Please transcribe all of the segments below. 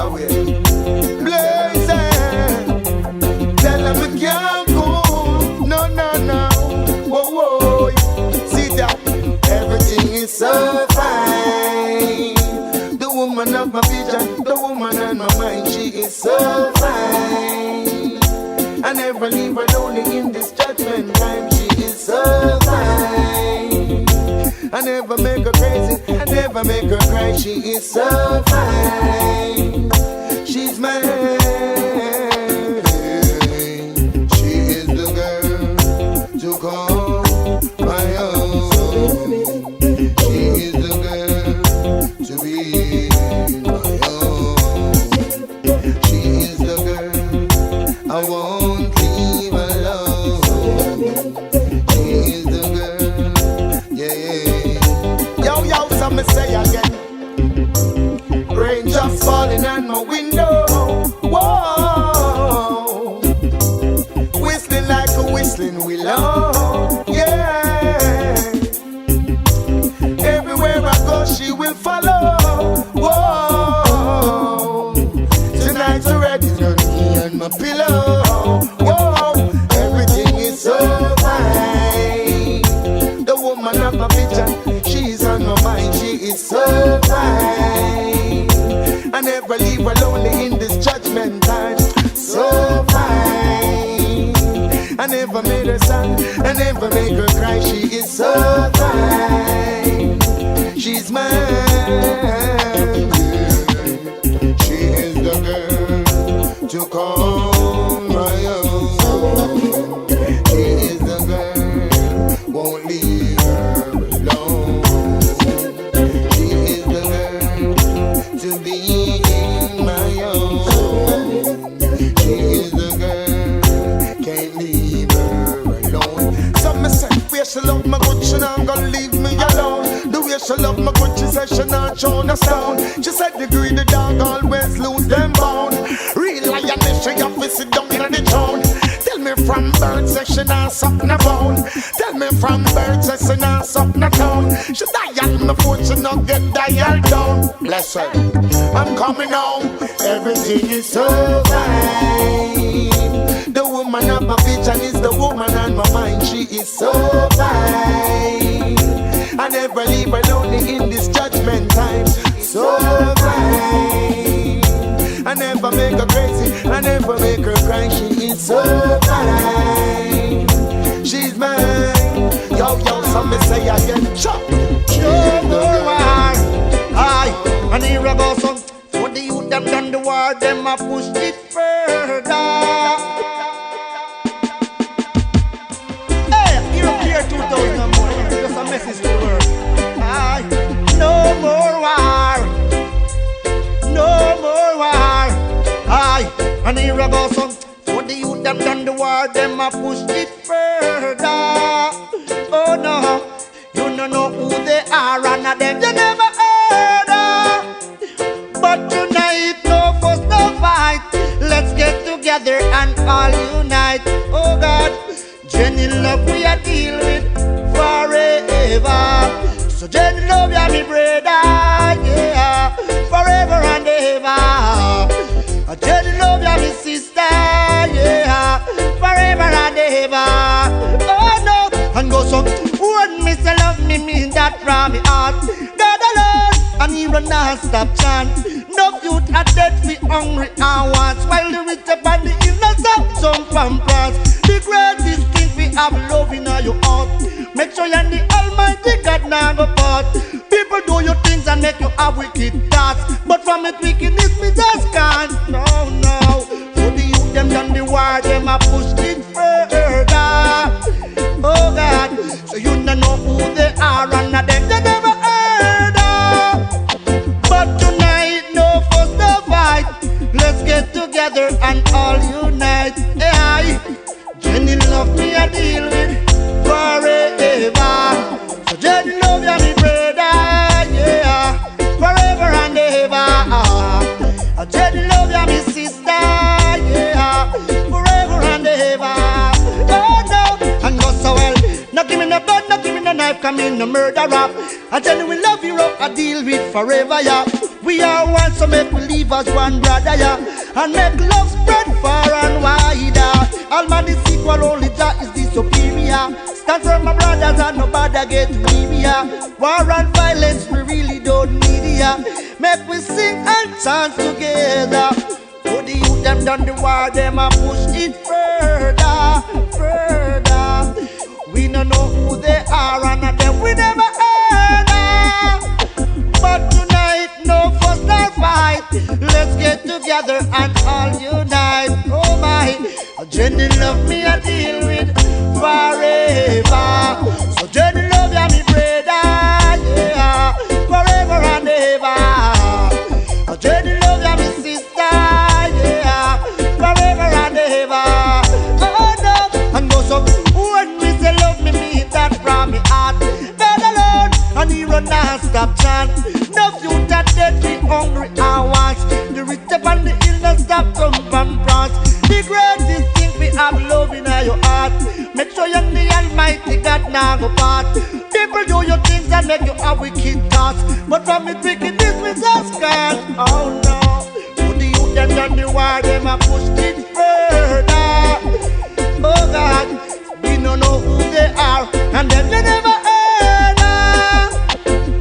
away. Blazing, tell them we can't go. No, no, no. Whoa, whoa. See that everything is so fine. The woman of my vision, the woman on my mind, she is so fine. I never leave her lonely in this judgment time. She is so fine. I never make her crazy, I never make her cry. She is so fine. She's mine. She is the girl to call my own. She is the girl to be my own. She is the girl I won't leave alone. She is the girl, yeah. Yo, yo, so me say again. Rain just falling on my window. Whoa, whistling like a whistling willow. Yeah, everywhere I go, she will follow. Whoa, tonight's already on me and my pillow. Whoa, everything is so fine. The woman of my vision, she's on my mind. She is so fine. I never leave her lonely in this judgment time. So fine. I never made her sad, I never make her cry. She is so fine. She's mine. She is the girl to call my own. She is the girl, won't leave her alone. She is the girl to be my own. She is the girl, can't leave her alone. Some me say, where she love my good, she not gonna leave me alone. The way she love my good, she said she not show no stone. She said the greedy dog always lose them bone. Real lioness, she have to sit down in the throne. Tell me from bird, say she not suck no bone. Tell me from bird, say she not suck no tone. She dial my phone, she not get dialed down. Bless her, I'm coming home. Everything is so fine. The woman of my vision is the woman on my mind. She is so fine. I never leave her lonely in this judgment time. So fine. I never make her crazy, I never make her cry. She is so fine. She's mine. Yo, yo, so me say again, chop. No more war. Aye, and here I go some. For the youth them done the war, them a push it further. Hey, you're here 2000 and more. Just a message to her. Aye, no more war. No more war. Aye, and here I go some. For the youth them done the war, them a push it further. Oh no, you don't know who they are, and of them you never heard of. But tonight, no fuss, no fight. Let's get together and all unite. Oh God, Jenny love we a deal with forever. So Jenny love ya me brother, yeah, forever and ever. Jenny love ya me sister, yeah, forever and ever. Oh no, and go some. When me say love me, mean that from me heart. God alone, and he run non-stop chant. No youth are dead, we hungry and want. While the rich up and the innocent, some pampers. The greatest thing we have love in your heart. Make sure you're the Almighty God now go part. People do your things and make you have wicked thoughts, but from it wickedness me just can't. No, no. For the youth them done the war, them a pushed it further. Oh God, so you don't know who they are and of them you never heard of. But tonight, no fuss, no fight. Let's get together and all unite. Hey, Jenny love me a deal with forever. So Jenny love ya me brother, yeah, forever and ever. Jenny love ya me sister, yeah, forever and ever. Oh no, and go so well. No give me no gun, no give me no knife, come in no murder rap. I tell you we love you up, I deal with forever, yeah. We are one, so make we live as one brother, yeah. And make love spread far and wider. All man is equal, only that is the superior. Stand for my brothers and nobody get me, yeah. War and violence, we really don't need, yeah. Make we sing and chant together. For the youth, them done the war, them a push it further, further. We don't know who they are and them we never heard of. But tonight, no fuss nor fight. Let's get together and all unite. Oh my, Jenny love me I deal with forever. So Jenny love ya me brother, yeah, forever and ever. Jenny love ya me sister, yeah, forever and ever. Oh no, and go so when me say love me mean that from me heart. God alone, and he run and stop chant. No youth that dead be hungry and want. The rich up and the ill not stop come from France. The greatest thing we have love in your heart. Make sure you're the Almighty God now go part. People do your things and make you have wicked thoughts. But from it wickedness we just can't. Oh no, for the youth them done the war, them a push it further. Oh God, we don't know who they are, and them you never heard of.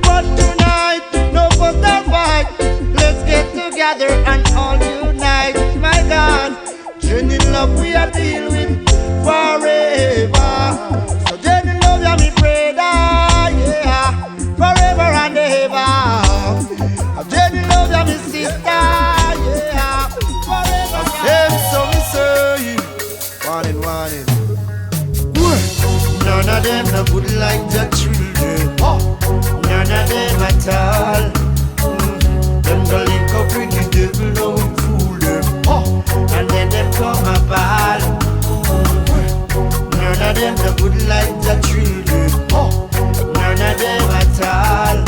But tonight, no fuss nor fight. Let's get together and all unite. My God, Jenny love we are deal with forever. So Jenny love ya me brother, yeah, forever and ever. Jenny love ya me sister, yeah, forever. Them so me say, warning, warning. None of them no good like the children. None of them at all. Them go link up with the devil, no we fool them. And then them come a ball. None of them no good like the children. None of them at all.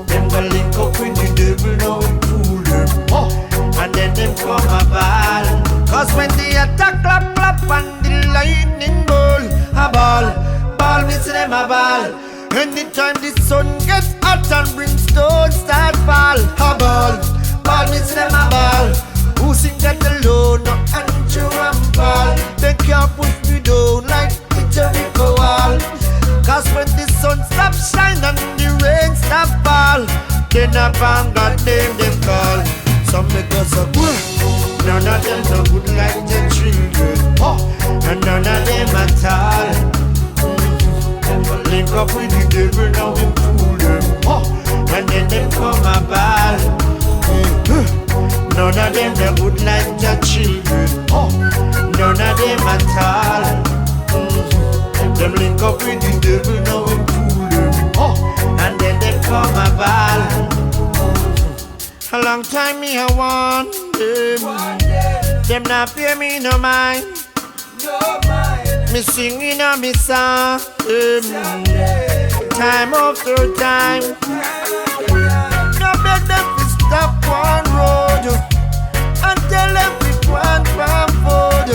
Them go link up with the devil, no we fool them. And then them come a ball. Cause when they attack, clap, clap, and the lightning ball, a ball me see them a ball. Anytime the sun gets hot and brimstone start fall, a ball me see them a ball. Who sing that alone, no Andrew and Paul. They can't push me down like the Jericho wall. Cause when the sun stops shine and the rain stop fall, then a bang God name them call. Some make us a good. None of them no good like the children. And none of them at all. Link up with the devil, now we fool them. And then them come a ball. None of them no good like the children. None of them at all. Them link up with the devil, now we fool them. And then them come a ball. A long time me I want them. Them not pay me no mind. Me singing on me song. Time after time. No beg them to stop one road and tell them we want farm food.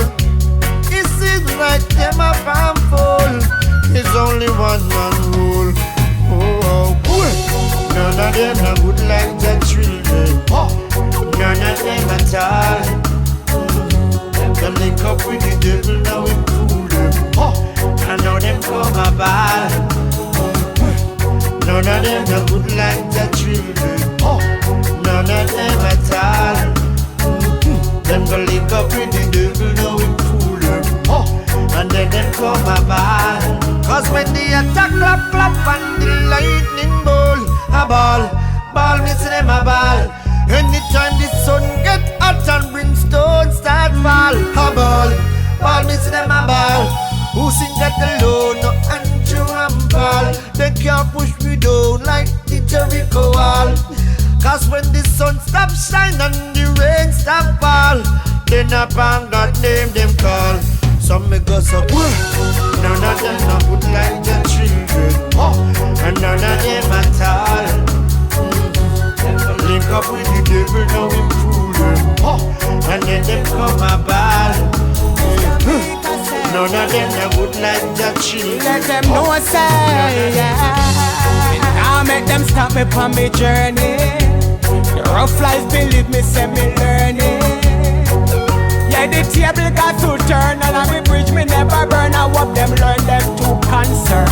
It seems like them a farm full. It's only one man rule. None of them are good like the children. None of them at all. Them link up with the devil, now we fool them. And now them come a ball. None of them are good like the children. None of them at all. Them go link up with the devil, now we fool them. And then them come a ball. Cause when they attack, clap, clap, and the lightning ball, a ball me see them a ball. Anytime the sun get hot and brimstone start fall, a ball me see them a ball. Who sing that alone, no Andrew and Paul. They can't push me down like the Jericho wall. Cause when the sun stop shine and the rain stop fall, then a bang God name them call. Some make us up. None of them no good like the children. And none of them at all. Link up with the devil, now we fool them. And then them come a ball. None of them no good like the children. Let them know say, yeah. Now make them stop me on my journey. rough life, believe me, say me learn it. Yeah, the table got to turn, and on the bridge me never burn. I hope them learn them to concern.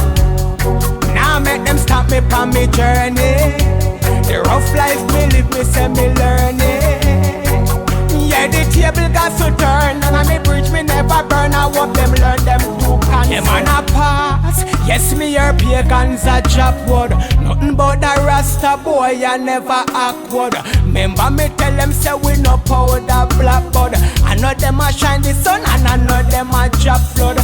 Now make them stop me from me journey. The rough life, believe me, say me learn it. Yeah, the table got to turn, and on the bridge me never burn. I hope them learn them to concern. Them on a pass, yes me hear pagans a drop word. Nothing but the Rasta boy, I never awkward. Remember me tell them say we no powder blackboard. I know them a shine the sun and I know them a drop flood.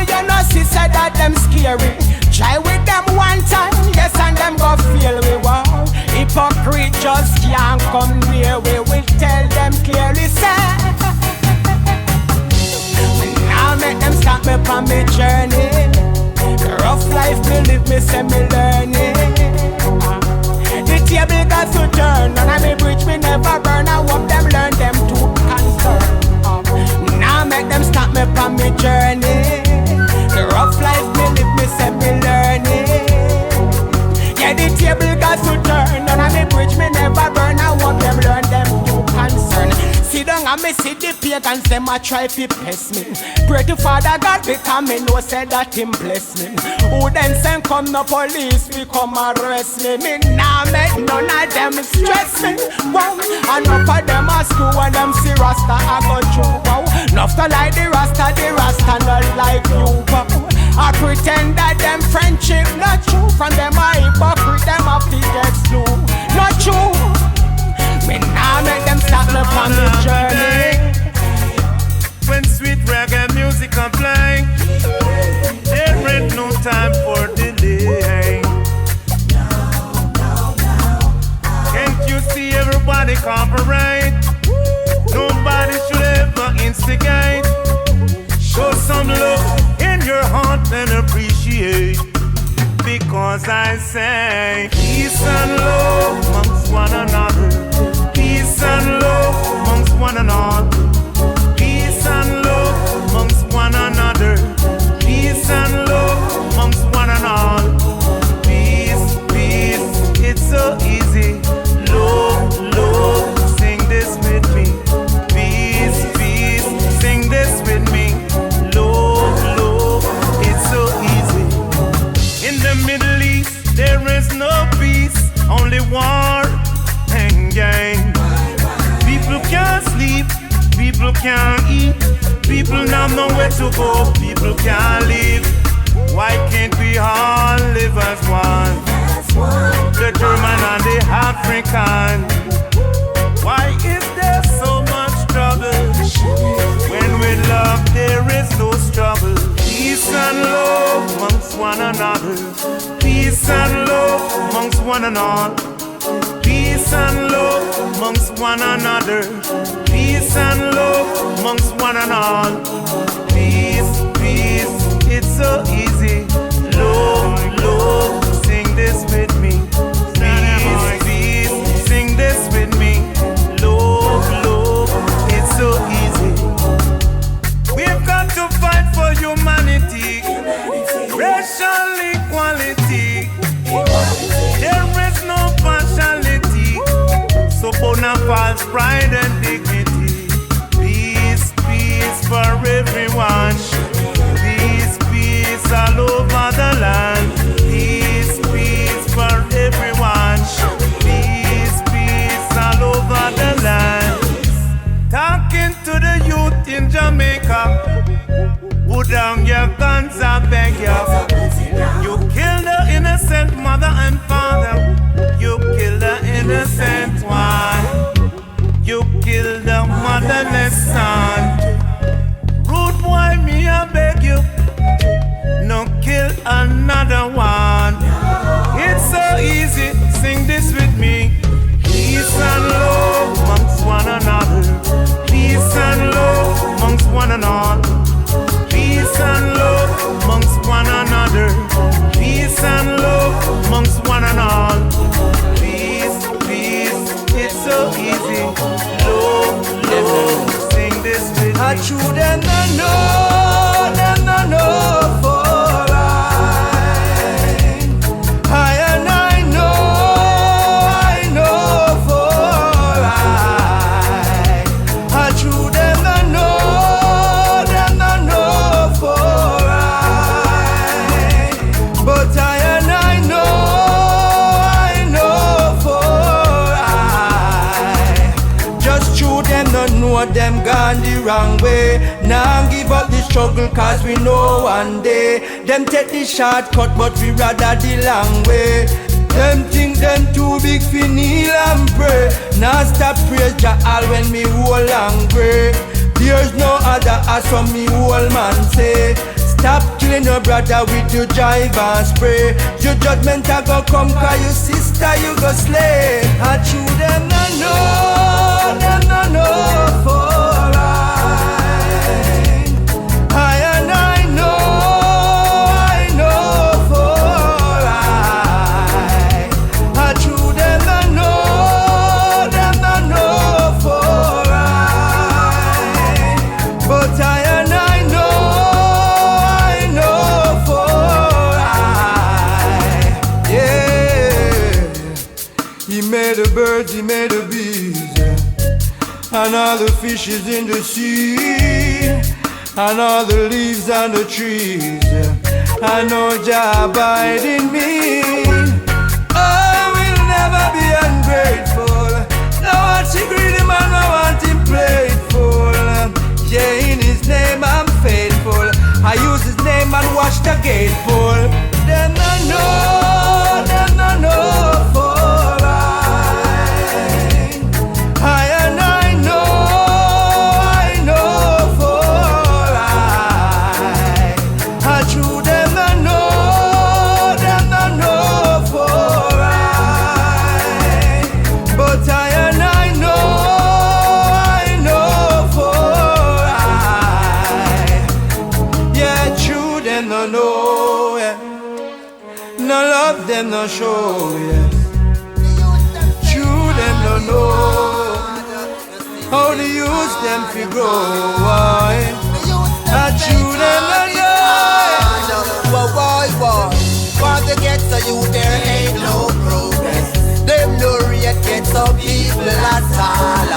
You know she said that them scary. Try with them one time, yes, and them go feel we wow. Hypocrite just can't come near. We will tell them clearly, say. Now make them stop me from me journey. The rough life, believe me, say me learn it. The table got to turn, and on the bridge we never burn. I hope them learn them to concern. Now make them stop me from me journey. The rough life, believe me, say me learn it. Yeah, the table got to turn, and on the bridge me never burn. I hope them learn them to concern. Sit down and me see the pagans, them a try to pest me. Pray to Father God because me know say that him bless me. Who then send come no police, we come arrest me. Me nah make none of them stress me. Wow, enough of them a school when them see Rasta I go through. Wow, enough to like the Rasta not like you. Wow, I pretend that them friendship not true. From them a hypocrite, them a get slew. Not true. Me nah make them stop me from the journey. When sweet reggae music can play, there ain't no time for delay. Can't you see everybody cooperate? Nobody should ever instigate. Show some love in your heart and appreciate. Because I say peace and love amongst one another. Peace and love amongst one another. Peace and love amongst one another. Peace and love amongst one another. Peace, peace, it's so easy. Love, love, sing this with me. Peace, peace, sing this with me. Love, love, it's so easy. In the Middle East, there is no peace, only war and gain. People can't sleep, people can't eat, people not know where to go, people can't live. Why can't we all live as one? The German and the African. Why is there so much trouble? When with love there is no struggle. Peace and love amongst one another. Peace and love amongst one another. Peace and love amongst one another. Peace and love amongst one another. Peace, peace, it's so easy. Love, love, sing this with me. Peace, peace, sing this with me. Love, love, it's so easy. We've got to fight for humanity, racial equality. There is no partiality, so bona false pride and dignity. Peace, peace for everyone. Peace, peace all over the land. Peace, peace for everyone. Peace, peace all over the land. Talking to the youth in Jamaica, put down your guns, I beg you. You kill the innocent mother and father. You kill the innocent one. You kill the motherless son. Rude boy, me a them gone the wrong way. Now give up the struggle cause we know one day them take the shortcut but we rather the long way. Them think them too big for kneel and pray. Now stop praise Jah all when me hold hungry. There's no other as from me old man say. Stop killing your brother with your jive and spray. Your judgment a go come cause your sister you go slay. And you them no know for life. I know for life. And you them no know for life. But I know for life. Yeah. He made the birds, he made the bees, and all the fishes in the sea, and all the leaves on the trees. I know Jah abide in me. I will never be ungrateful. No one see greedy man, I want him playful. Yeah, in his name I'm faithful. I use his name and watch the gate full. Them no know for life. I know for life. I true them no know for life. But I know for life. Yeah, true them no know, yeah. No love them no show, yeah. True them no know how to use them fi grow, why? And true them no know. Boy, for the ghetto you there ain't no progress. Them no rate get some people at all.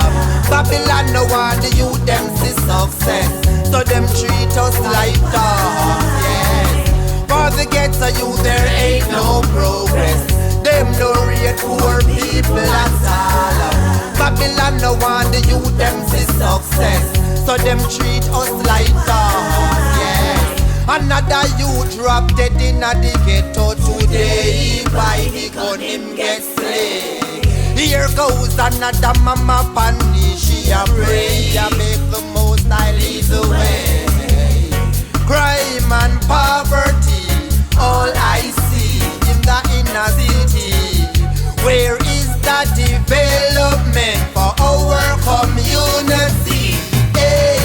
Babylon no want the youth them see success, so them treat us like dogs, yes. For the ghetto you there ain't no progress. Them no rate poor people at all. Babylon no want the youth them see success, so them treat us like dogs, yes. Another youth drop dead in the ghetto today. By the gun him get slayed. Here goes another mama panny. She a pray, I make the most I lead the way. Crime and poverty, all I see in the inner city. Where is the development for our community? Hey,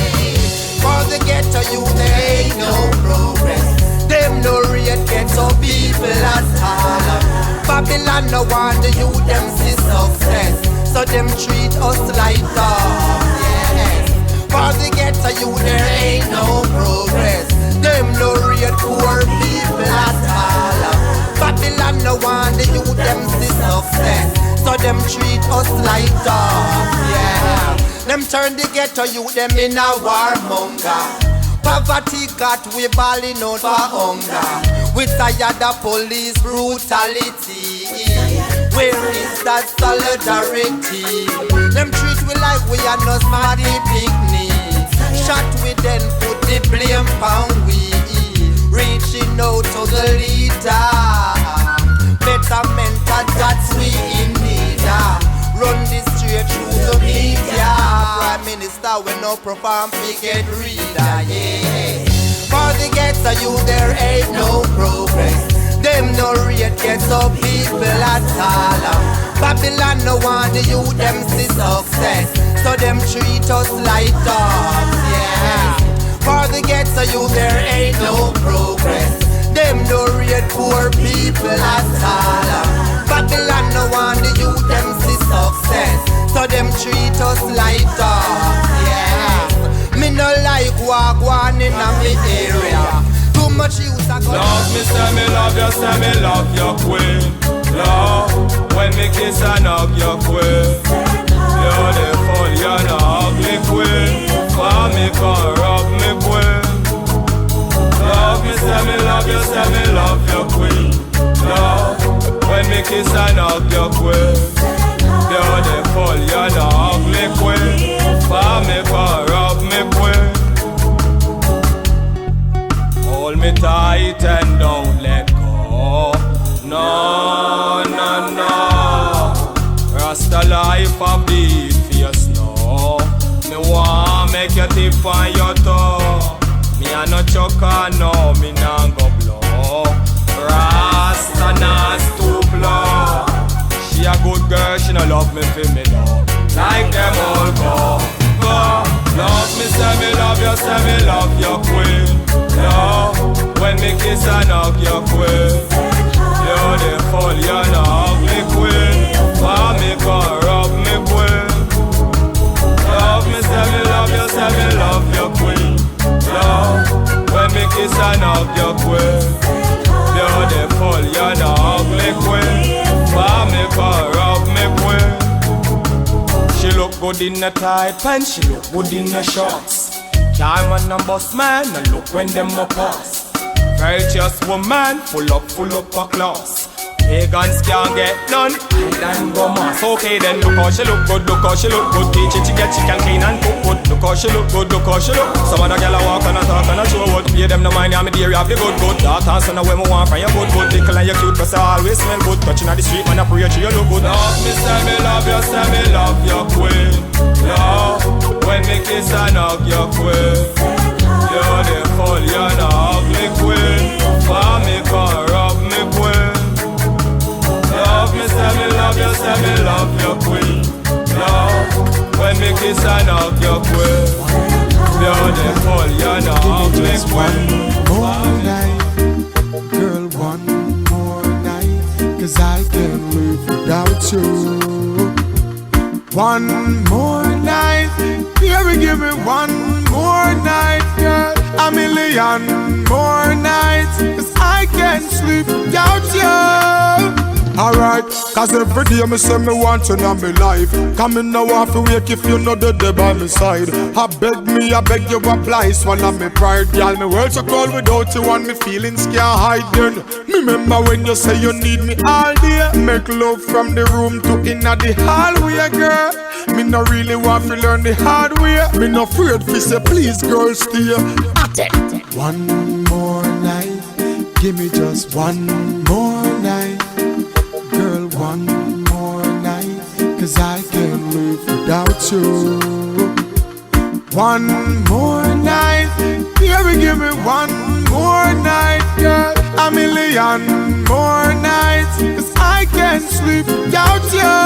for the ghetto you there ain't no progress. Them no rate ghetto people at all. Babylon no want the youth them see success, so them treat us like dogs, yes. For the ghetto you there ain't no progress. Them no rate poor people at all. Babylon no want the youth them see success, so them treat us like dogs, yeah. Them turn the ghetto youth them in a warmonger. Poverty got we balling out for hunger. We tired of police brutality. Where is that solidarity? Them treat we like we are no smarty picnic. Shot we then put the blame on we. Reaching out to the leader. Better mental that's we in need. Run this straight through the media. Prime Minister we no perform get reader, yeah. For the ghetto you there ain't no progress. Them no rate get some people at all. Babylon no want the youth them see success, so them treat us like dogs, yeah. For the ghetto you there ain't no progress. Them no rate poor people at all. Babylon no want the youth them see success, so them treat us like dogs, yeah. Me no like walk one in a me area. Too much youth a go. Love me, say me love you, say me love your queen. Love, when me kiss and hug your queen. You're the full, you're the ugly queen. For me come rub me queen. Love me, say me love you, say me love your queen. Love, when me kiss and hug your queen. You're the full, you're the ugly queen. For me come enough of the face now. Me want make you tip on your toe. Me a no choker no, me nah go blow. Rasta nah stoop low. She a good girl, she no love me for me though. Like them all go. Love me, say me love you, say me love your queen. Love, when me kiss and hug your queen. You're the full, you're the ugly queen. For me come rub me queen. Love me, say me love you, say me love your queen. Love, when me kiss and hug your queen. You're the full, you're the ugly queen. For me come rub me queen. She look good in the tight pants, she look good in the shorts. Diamond and boss man, and look when them up us. Virtuous woman, full up of class. Pagans can't get none, island go mass. Okay then, look how she look good, look how she look good. Teach it to get chicken clean and cook good. Look how she look good, look how she look. Some of the gyal a walk and a talk and a show what. Pay them no mind, yeah me dear, you have the good. Dark and son of when me want from your good. Tickle and you cute, cause I always smell good. Touching on the street, man I pray you look good. Love me, say me love you, say me love your queen. Love, when me kiss and hug your queen. You're the full, you're the ugly queen. For me come rub me queen. Love me, say me love you, say me love your queen. Love, when me kiss and hug your queen. You're the full, you're the ugly queen. One more night, girl, one more night, 'cause I can't live without you. One more night, baby, give me one more night, girl. A million more nights, 'cause I can't sleep without you. Alright, 'cause every day me say me want you in my life. Come in now off to wake if you know dead by my side. I beg you apply, swallow me pride. Girl, me world so cold without you and me feelings can't hide then. Remember when you say you need me all day. Make love from the room to inna the hallway, girl. Me no really want to learn the hard way. Me no afraid fi say please girl stay. One more night, give me just one more night. Girl, one more night, 'cause I can't live without you. One more night, baby, give me one more night, girl. A million more nights, 'cause I can't sleep without you.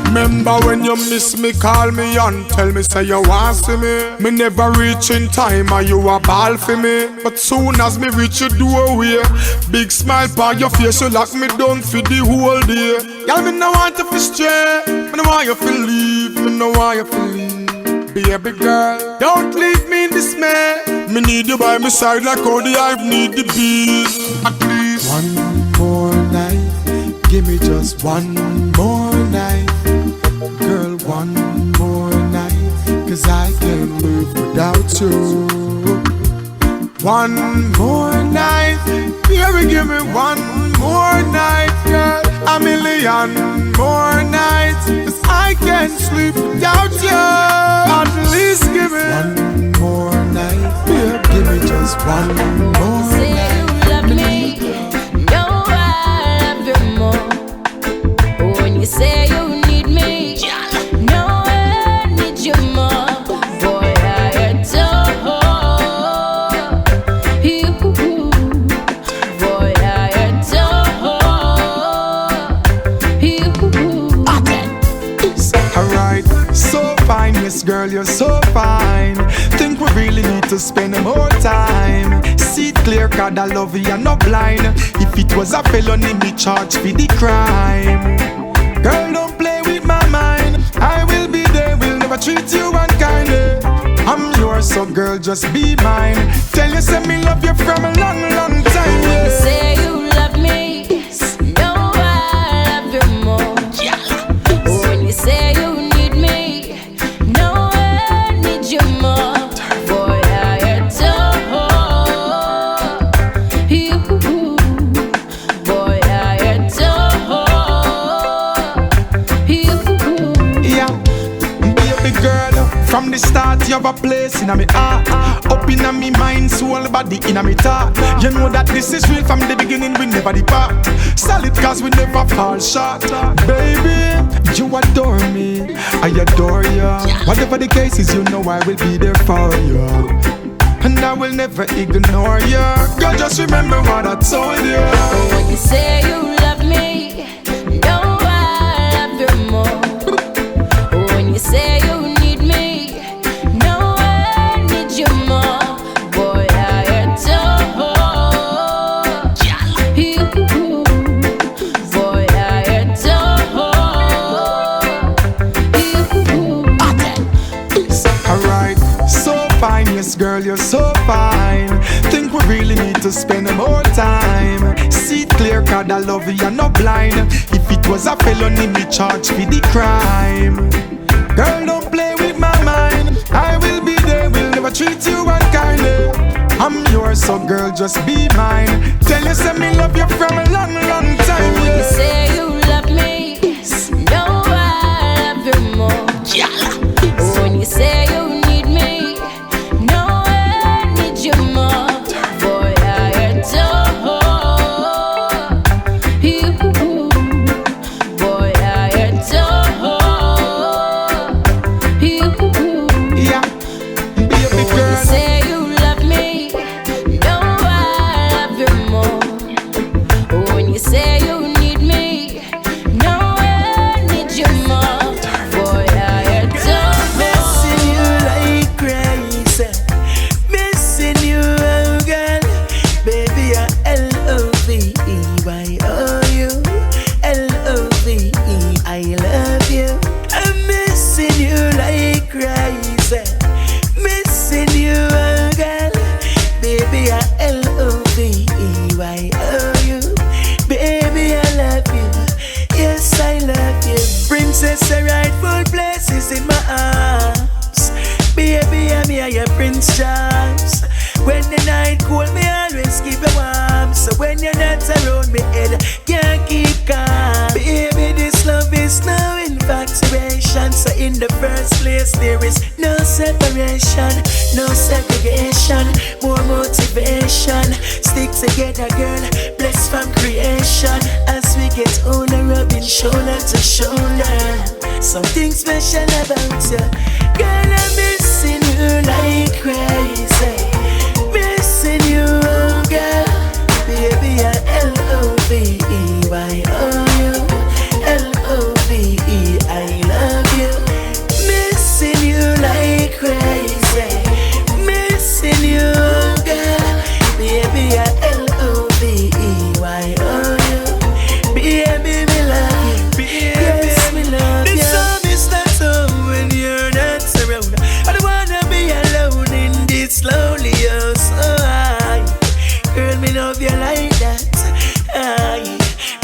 Remember when you miss me, call me and tell me say you want see me. Me never reach in time and you a ball for me. But soon as me reach your doorway, big smile by your face, you lock me down for the whole day. Girl, me no want you to stray, me no want you to leave, me no want you to leave. Baby girl, don't leave me in dismay. Me need you by my side like how the hive need the bees. At least one more night, give me just one more night. Girl, one more night, 'cause I can't live without you. One more night, baby, give me one more night, girl. A million more nights, 'cause I can't sleep without you. At least give me one more night, baby, give me just one more night. Say you love me, no I love you more. When you say you need me, no I need you more. Boy, I adore you. Boy, I adore you. Alright, so fine, yes girl, you're so fine. Think we really need to spend more time. See it clear, 'cause I love you, you're not blind. If it was a felony, me charge for the crime. Girl, don't play with my mind. I will be there, will never treat you unkindly. I'm yours, so girl, just be mine. Tell you, say me love you from a long, long time. When you say you love me, no I love you more. When you say you need me, no I need you more. Boy, I adore you. Boy, I adore you. Yeah, baby girl, from the start you have a place in my heart. Up in my mind, soul, body in my thought. You know that this is real from the beginning, we never depart. Solid cause we never fall short. Baby, you adore me, I adore you. Whatever the case is, you know I will be there for you. And I will never ignore you. Girl, just remember what I told you. When you say you love me, know I love you more. When you say you need me, know I need you more. Boy, I adore you. Boy, I adore you. Alright, so fine, yes girl, you're so fine. Think we really need to spend more time. See it clear, cause I love you, you're not blind. If it was a felony, me charge for the crime. Girl, don't play with my mind. I will be there, will never treat you unkindly. I'm yours, so girl, just be mine. Tell you, say me love you from a long, long time. When you say you love me, know I love you more. When you say you need me, know I need you more. Boy, I adore you. Boy, I adore you. Yeah, baby When you girl. say you love me, know I love you more. When you say you need me, know I need you more. Boy, I adore Missing you like crazy. Missing you, oh girl. Baby, I l.o.v.e. Y-O-U. L.o.v.e. I love you. I'm missing you like crazy. Missing you, oh girl. Baby, I l.o.v.e. Y-O-U. Baby, I love you. Yes, I love you. Princess, a rightful place is in my arms. Baby, I'm here, your Prince Charles. When the night cold, me always keep you warm. So when you're not around, me head can't keep calm. Baby, this love is no infatuation. So in the first place, there is no separation, no segregation, more motivation. Stick together, girl, blessed from creation. As we get older, rubbing shoulder to shoulder. Something special about you, girl. I'm missing you like crazy. Missing you, oh girl. Baby, I l.o.v.e. Y-O-U. L.o.v.e. I love you. Missing you like crazy. Missing you, oh girl. Baby, I l.o.v.e. Y-O-U. Baby, me love you. Yes, me love you. This song is not home when you're not around. I don't wanna be alone in this lonely house. Oh, girl, me love you like that.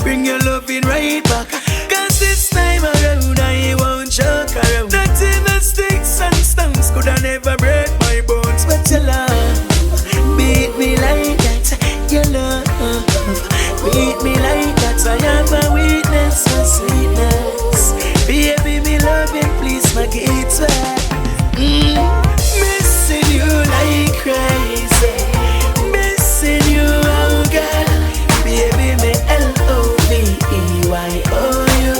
Bring your loving right back. Cause this time around I won't joke around. Not even sticks and stones could I never break my bones. But your love beat me like that. Your love beat me like that. I have a weakness for sweetness. Baby, me love you, please make it sweet. Missing you like crazy. Missing you, oh girl. Baby, me l.o.v.e. Y-O-U.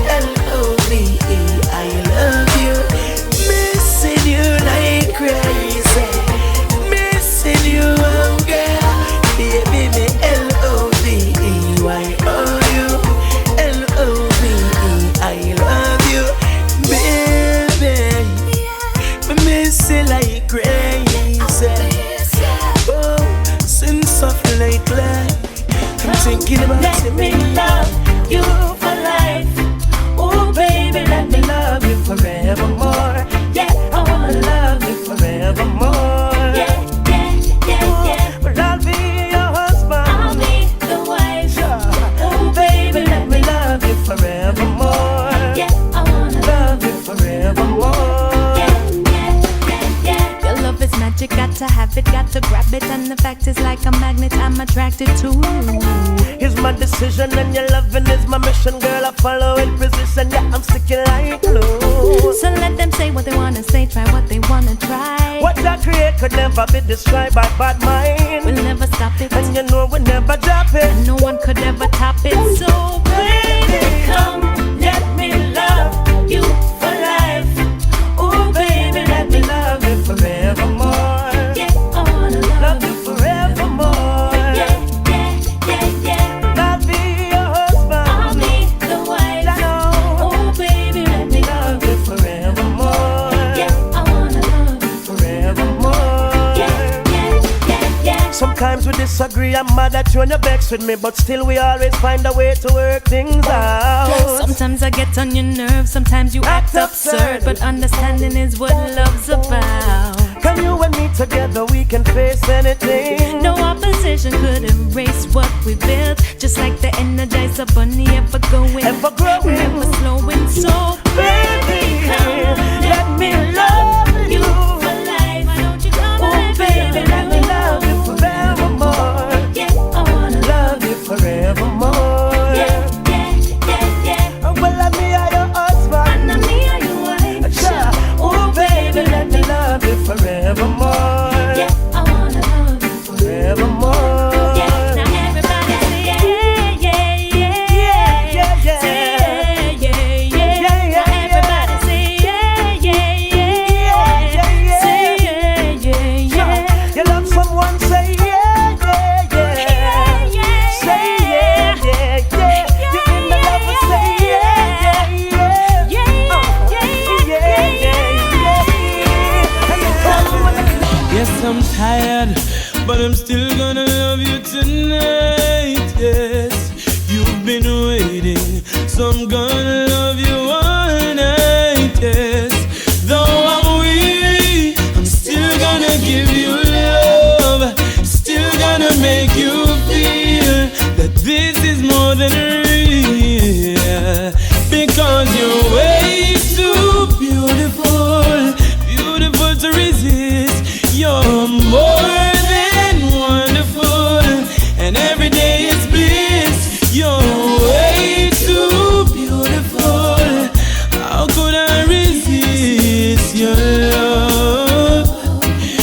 L.o.v.e. I love you. Missing you like crazy. Missing you, oh girl. Baby, me l.o.v.e. Y-O-U. L.o.v.e. I love you. Baby, me miss you like crazy. Oh, since soft lately, I'm thinking about let me love you for life. Oh baby, let me love you forevermore. Yeah, I wanna love you forevermore. Yeah, yeah, yeah, yeah. But I'll be your husband. I'll be the wife. Oh baby, let me love you forevermore. Yeah, I wanna love you forevermore. Yeah, yeah, yeah, yeah. Your love is magic, got to have it, got to grab it. And the fact is like a magnet, I'm attracted to you. Here's my decision and your loving is my mission. Girl, I follow in precision, yeah, I'm sticking like glue. So let them say what they wanna say, try what they wanna try. What I create could never be destroyed by bad mind. We'll never stop it, and you know we'll never drop it, and no one could ever top it. So baby, come, let me love you for life. Oh baby, let me love you forevermore. Yeah, I wanna love you forevermore. Yeah, yeah, yeah, yeah. I'll be your husband, I'll be the wife. I know. Oh baby, let me love you forevermore. Yeah, I wanna love you forevermore. Yeah, yeah, yeah, yeah. Sometimes we disagree, I'm mad at you and you're vexed with me, but still we always find a way to work things out. Sometimes I get on your nerves, sometimes you act absurd, but understanding is what love's about. Can you and me together, we can face anything. No opposition could erase what we built. Just like the Energizer Bunny, ever going, ever growing, never slowing. So baby, come, let me love you for life. Why don't you come and baby, let me love you forevermore. Yeah, I wanna love you forevermore. Yeah, yeah, yeah, yeah. Well, let me are your husband, and me are your wife. Sure. Oh baby, let me love you forevermore. Yeah, I wanna love you forevermore. Yeah, now everybody say yeah, yeah, yeah, yeah, yeah, yeah. Say yeah, yeah, yeah, yeah. Now everybody say yeah, yeah, yeah, yeah. Say yeah, yeah, yeah. You love someone, say yeah, yeah, yeah. Say yeah, yeah, yeah. You in the love, say yeah, yeah, yeah. Yes, I'm tired, but I'm still gonna love you tonight. Yes, you've been waiting, so I'm gonna love you all night. Yes, though I'm weary, I'm still gonna give you love. Still gonna make you feel that this is more than real. Because you're way too beautiful, beautiful to resist. You're more than wonderful, and every day is bliss. You're way too beautiful. How could I resist your love?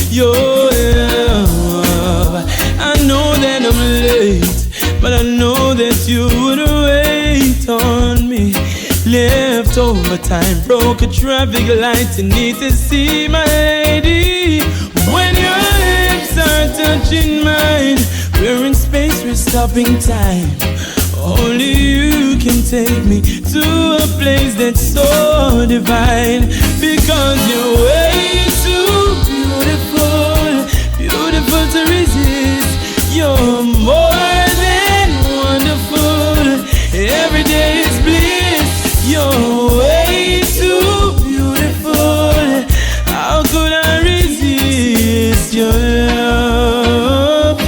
Your love. I know that I'm late, but I know that you would wait on me. Left overtime, broke a traffic light, and need to see my lady. When your lips are touching mine, we're in space, we're stopping time. Only you can take me to a place that's so divine. Because you're way too beautiful, beautiful to resist. You're more than wonderful, every day is bliss. You're way too beautiful. How could I resist your love?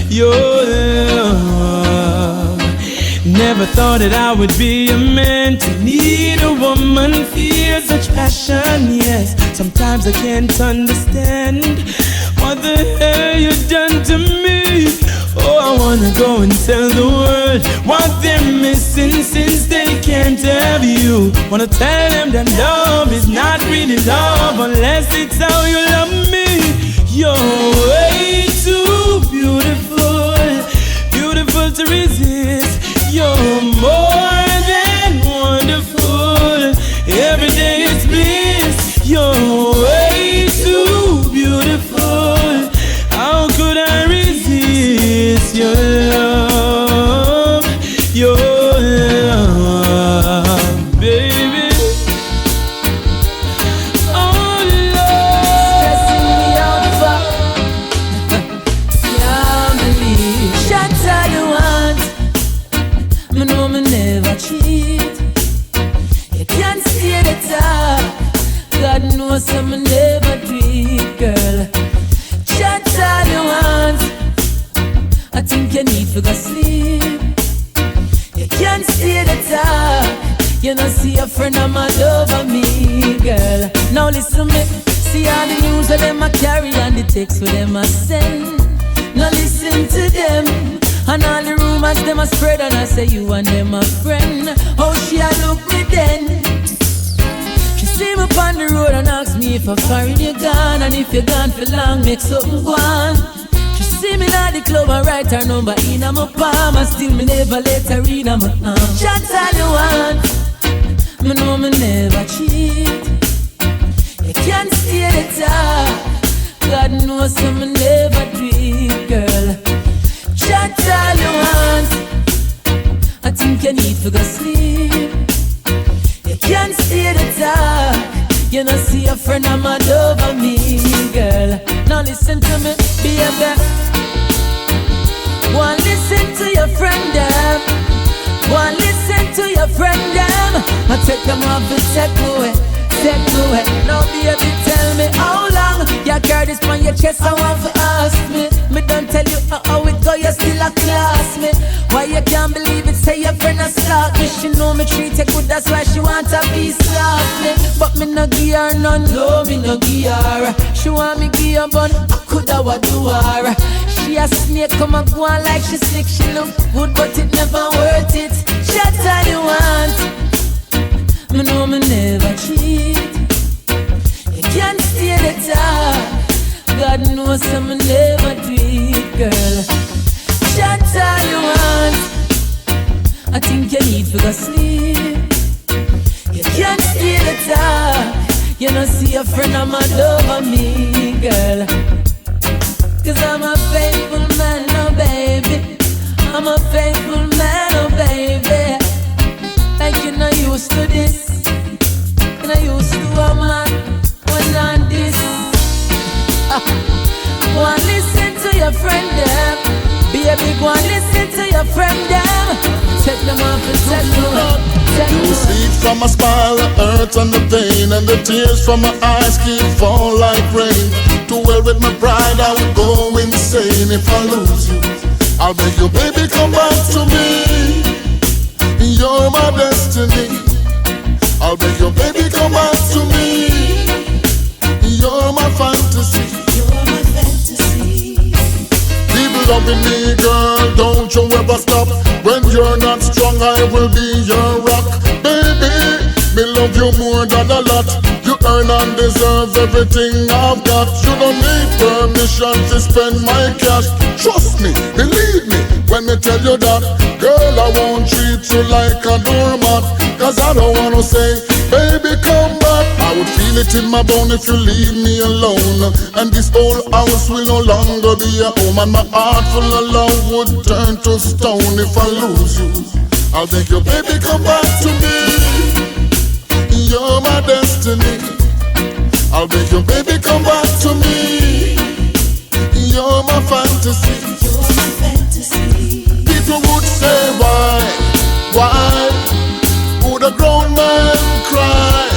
Your love. Never thought that I would be a man to need a woman, feel such passion. Yes, sometimes I can't understand what the hell you done to me. Oh, I wanna go and tell the world what they're missing since they can't have you. Wanna tell them that love is not really love unless it's how you love me. You're way too beautiful, beautiful to resist. You're more than wonderful, every day is bliss. You're way too beautiful. How could I resist your love? Your love, baby. Oh, love. Stressing me out, can't believe. Shots all you want, me know me never cheat. You can't stay the top, God knows I'm never do it, girl. Shots all you want, I think you need to go sleep. You can't stay the top, you don't see a friend of my over me, girl. Now listen me, see all the news that them a carry and the text with them a send. Now listen to them, and all the rumors them a spread, and I say you and them a friend. How she a look me then? She see me if I foreign you gone, and if you gone for long, make something go on. She see me at the club and write her number in my palm, and still me never let her in my arm. Shots all you want, me know me never cheat. You can't stay the top, God knows so me never do it, girl. Shots all you want, I think you need to go sleep. You can't stay the talk, you know see a friend I'm mad over me, girl. Now listen to me, baby. Go and listen to your friend them. Go and listen to your friend them. I take them off and take me away, take me away. Now baby tell me how long you carry this on your chest, I want to ask me. Me don't tell you how it go, you still a class me. Why you can't believe it, say your friend a stalk me. She know me treat her good, that's why she want a piece of me. But me no give her none, no me no give her. She want me give her bun, I coulda what do her. She a snake, come and go on like she slick. She look good, but it never worth it. Shut all you want, me know me never cheat. You can't stay the top, God knows I'm never do it, girl. Shut all you want, I think you need to go sleep. You can't stay the top, you know see a friend I'm mad over me, girl. Cause I'm a faithful man, oh baby. I'm a faithful man, oh baby. Like you're not used to this, you're not used to a man when on this. Go and listen to your friend them. Baby, go and listen to your friend them. Take them off and take them up. You see it from my smile, the hurt and the pain, and the tears from my eyes keep fall like rain. To well with my pride, I would go insane if I lose you. I'll beg you, baby, come back to me. You're my destiny. I'll beg you, baby, come back to me. You're my fantasy. People loving me, girl, don't you ever stop. When you're not strong, I will be your rock. Baby, me love you more than a lot. You earn and deserve everything I've got. You don't need permission to spend my cash. Trust me, believe me, when me tell you that. Girl, I won't treat you like a doormat. Cause I don't wanna say, baby, come back. I would feel it in my bone if you leave me alone. And this whole house will no longer be a home. And my heart full of love would turn to stone if I lose you. I'll beg you, baby, come back to me. You're my destiny. I'll beg you, baby, come back to me. You're my fantasy. You're my fantasy. People would say why would a grown man cry?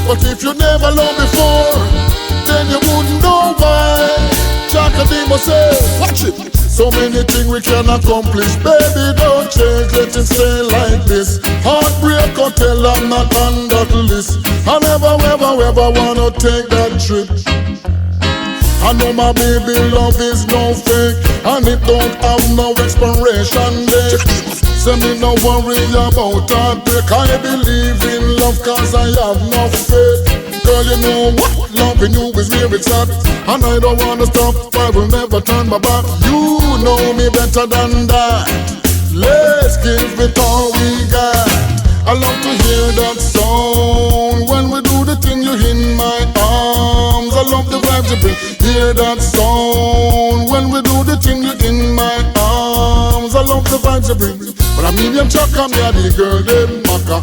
But if you never loved before, then you wouldn't know why. CHAKA must say, watch it. So many things we can accomplish. Baby, don't change, let it stay like this. Heartbreak, Kartel, I'm not on that list. I never, ever wanna take that trip. I know my baby love is no fake, and it don't have no expiration date. So me no worry about heartbreak. I believe in love cause I have no faith. Girl, you know what? Loving you is where it's at, and I don't wanna stop, I will never turn my back. You know me better than that. Let's give it all we got. I love to hear that song. When we do the thing, you in my arms. I love the vibe you bring. Hear that song. When we do the thing, you in my arms. I love the vibes you bring. But I mean, CHAKA, me a the girl, them maka.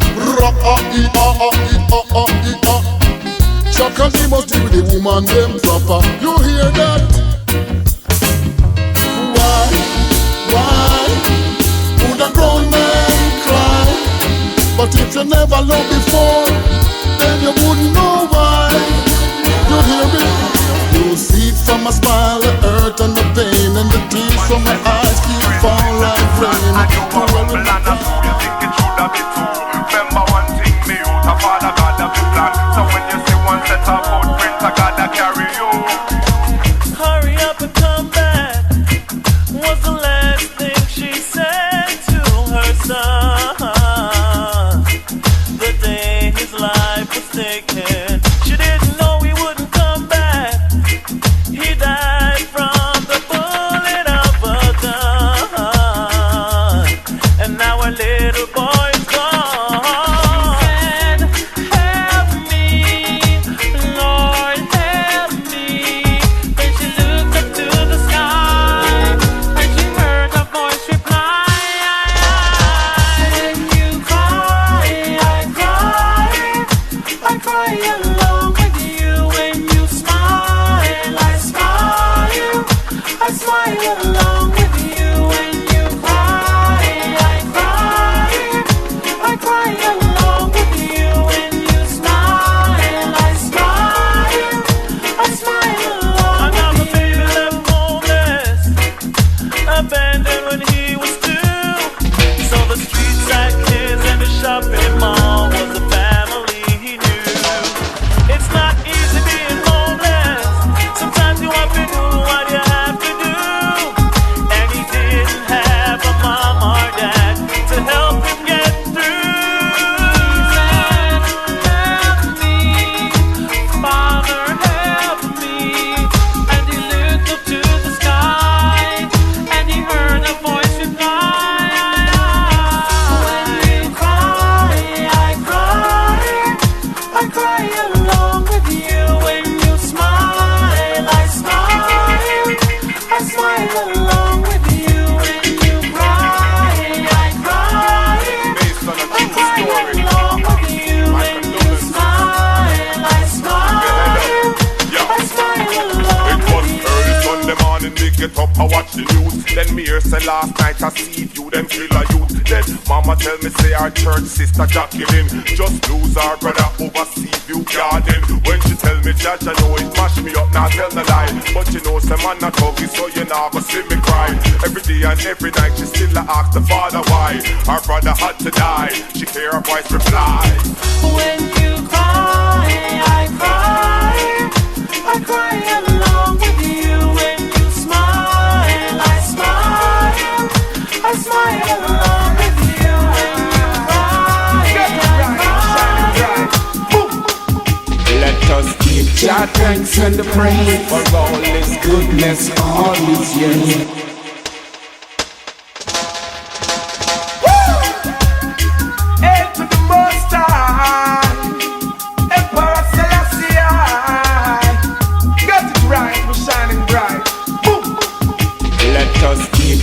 CHAKA, he must be with the woman, them proper. You hear that? Why would a grown man cry? But if you never loved before, then you wouldn't know why. You hear me? You see it from my smile, the hurt and the pain, and the tears from my eyes keep fall like rain. And you are humble and a fool, you think it should have been two. Remember one thing, me out, a father God of the plan. So when you see one set of footprints, I gotta carry you. Hurry up and come back, was the last thing she said to her son. The day his life was taken, she didn't know he would get up and watch the news. Then me hear say last night I see you, them kill a youth. Then mama tell me say our church sister Jacqueline just lose our brother over Seaview Garden. When she tell me judge, I know it mash me up, now tell the lie. But you know some man not huggy, so you now go see me cry. Every day and every night she still ask the father why our brother had to die. She hear her voice reply, when you cry, I cry. I cry along with you. When you smile, I smile. I smile along with you. When you cry, let us give Jah thanks and the praise for all His goodness all these years.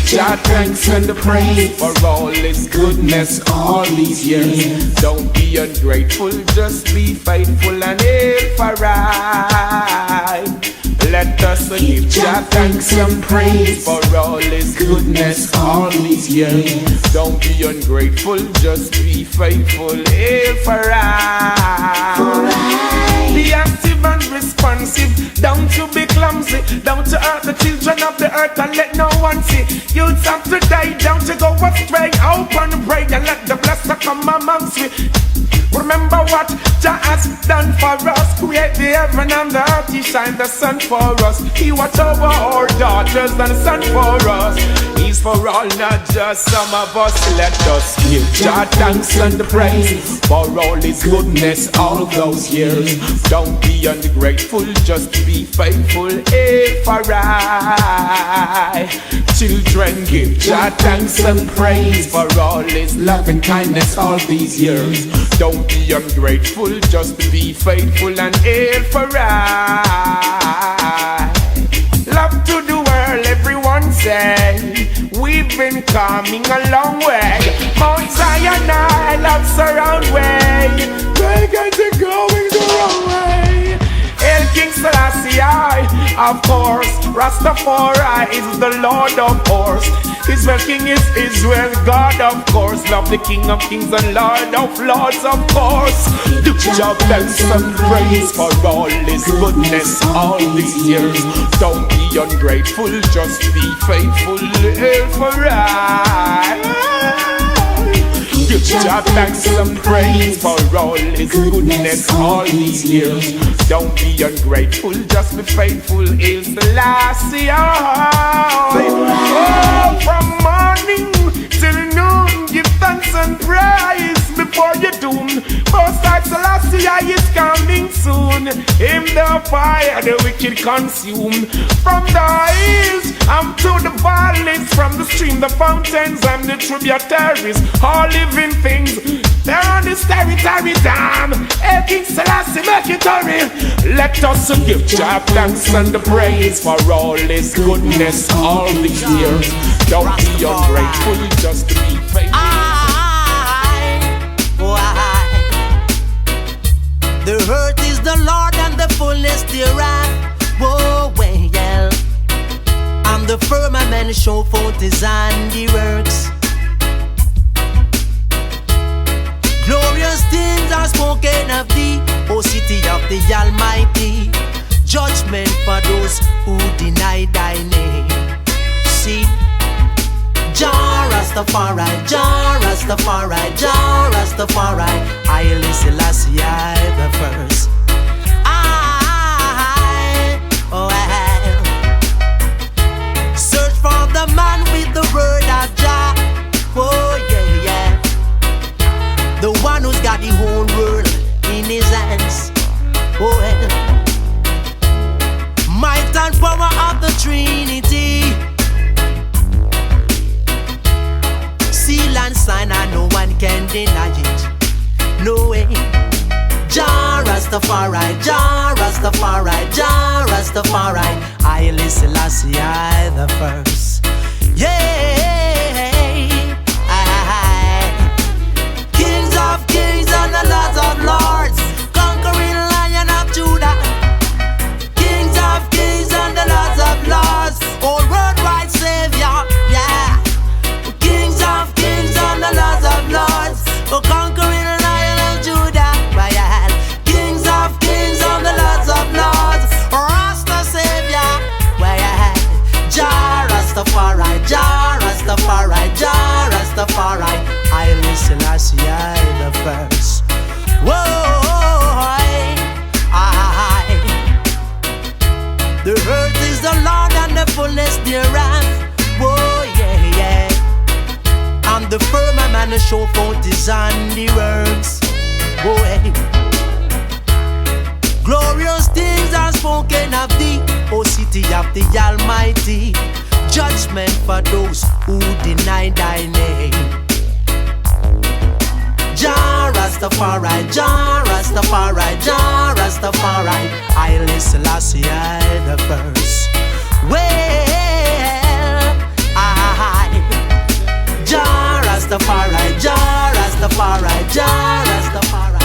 Jah thanks and the praise for all His goodness all these years. Don't be ungrateful, just be faithful and aim for right. Let us give Jah thanks and praise for all His goodness all these years. Don't be ungrateful, just be faithful, aim for right. Be active and responsive, don't to be clumsy, don't to hurt the children of the earth and let no one see. You'd have to die, don't to go astray. Open and pray and let the blessing come amongst we. Remember what Jah has done for us. Create the heaven and the earth, He shine the sun for us. He watch over our daughters and the sun for us. He's for all, not just some of us. Let us give Jah thanks and the praise for all His goodness all those years. Don't be ungrateful, just be faithful, aim for right. Children, give Jah thanks and praise for all His love and kindness all these years. Don't be ungrateful, just be faithful and aim for right. Love to the world, everyone say. We've been coming a long way. Mount Zion, I love surround way. They get it going the wrong way. El King Selassie, of course. Rastafari is the Lord of course. Israel King is Israel God, of course. Love the King of Kings and Lord of Lords, of course. Do Jah thanks and praise for all His goodness all these years. Don't be ungrateful, just be faithful, live for right. Give Jah thanks and praise for all His goodness all these years. Don't be ungrateful, just be faithful, is the last year. Oh, from morning till noon, give thanks and praise before you doom. Most High Selassie is coming soon. Him the fire the wicked consume. From the hills I'm to the valleys, from the stream, the fountains and the tributaries, all living things, they're on this territory dam. Hey King Selassie, make it hurry. Let us give Jah thanks and the praise for all His goodness all these years. Don't be ungrateful, just be faithful. The earth is the Lord and the fullness thereof. Whoa, well, and the firmament show forth His handiworks. Glorious things are spoken of thee, O city of the Almighty. Judgment for those who deny thy name. See, Jah Rastafari, Jah Rastafari, Jah Rastafari, Haile Selassie the first. Search for the man with the word of Jah. Oh yeah, yeah. The one who's got the whole world in His hands. Oh yeah. Might and power of the Trinity. Seal and sign and no one can deny it. No way. Jah Rastafari, Jah Rastafari, Jah Rastafari, Haile Selassie the first. Yeah. Kings of kings and the lords of lords, conquering Lion of Judah. Kings of kings and the lords of lords, all world gonna show forth his handiworks. Boy, glorious things are spoken of thee, O city of the Almighty. Judgment for those who deny thy name. Jah Rastafari, Jah Rastafari, Jah Rastafari. Haile Selassie the first. Well, Jah Rastafari, Jah Rastafari, Jah Rastafari.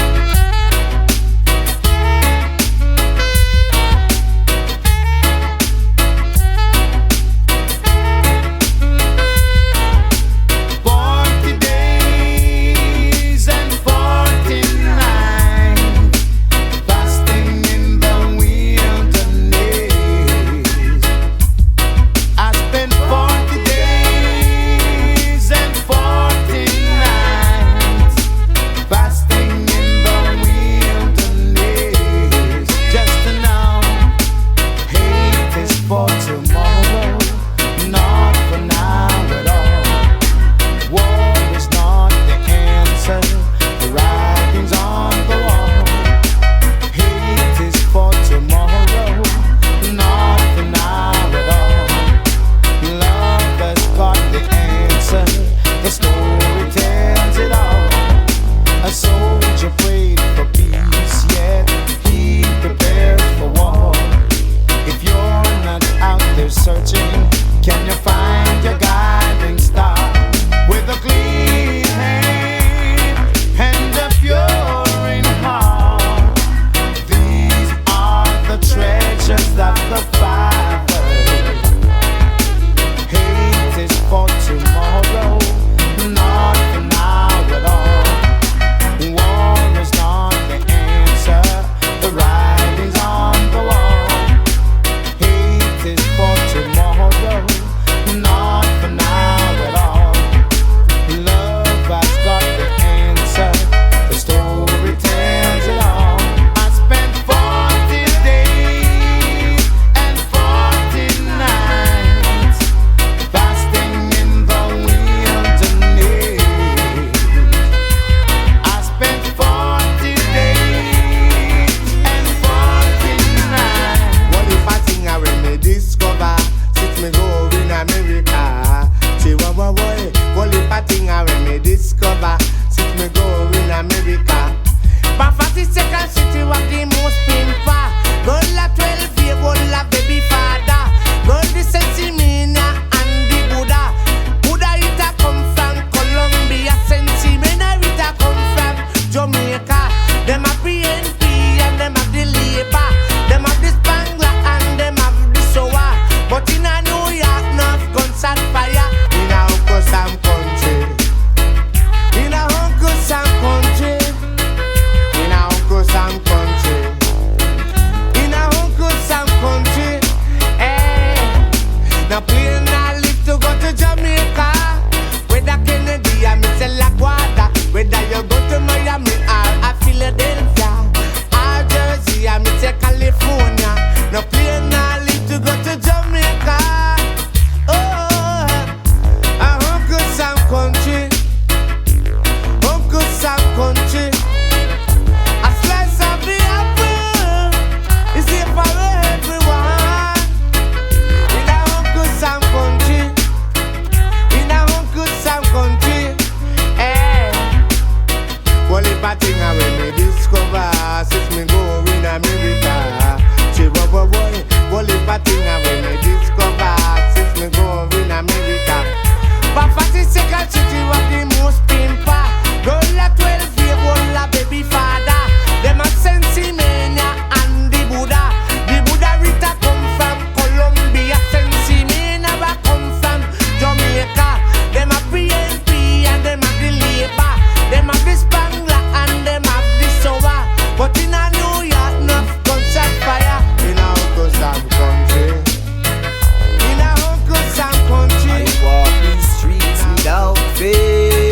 face.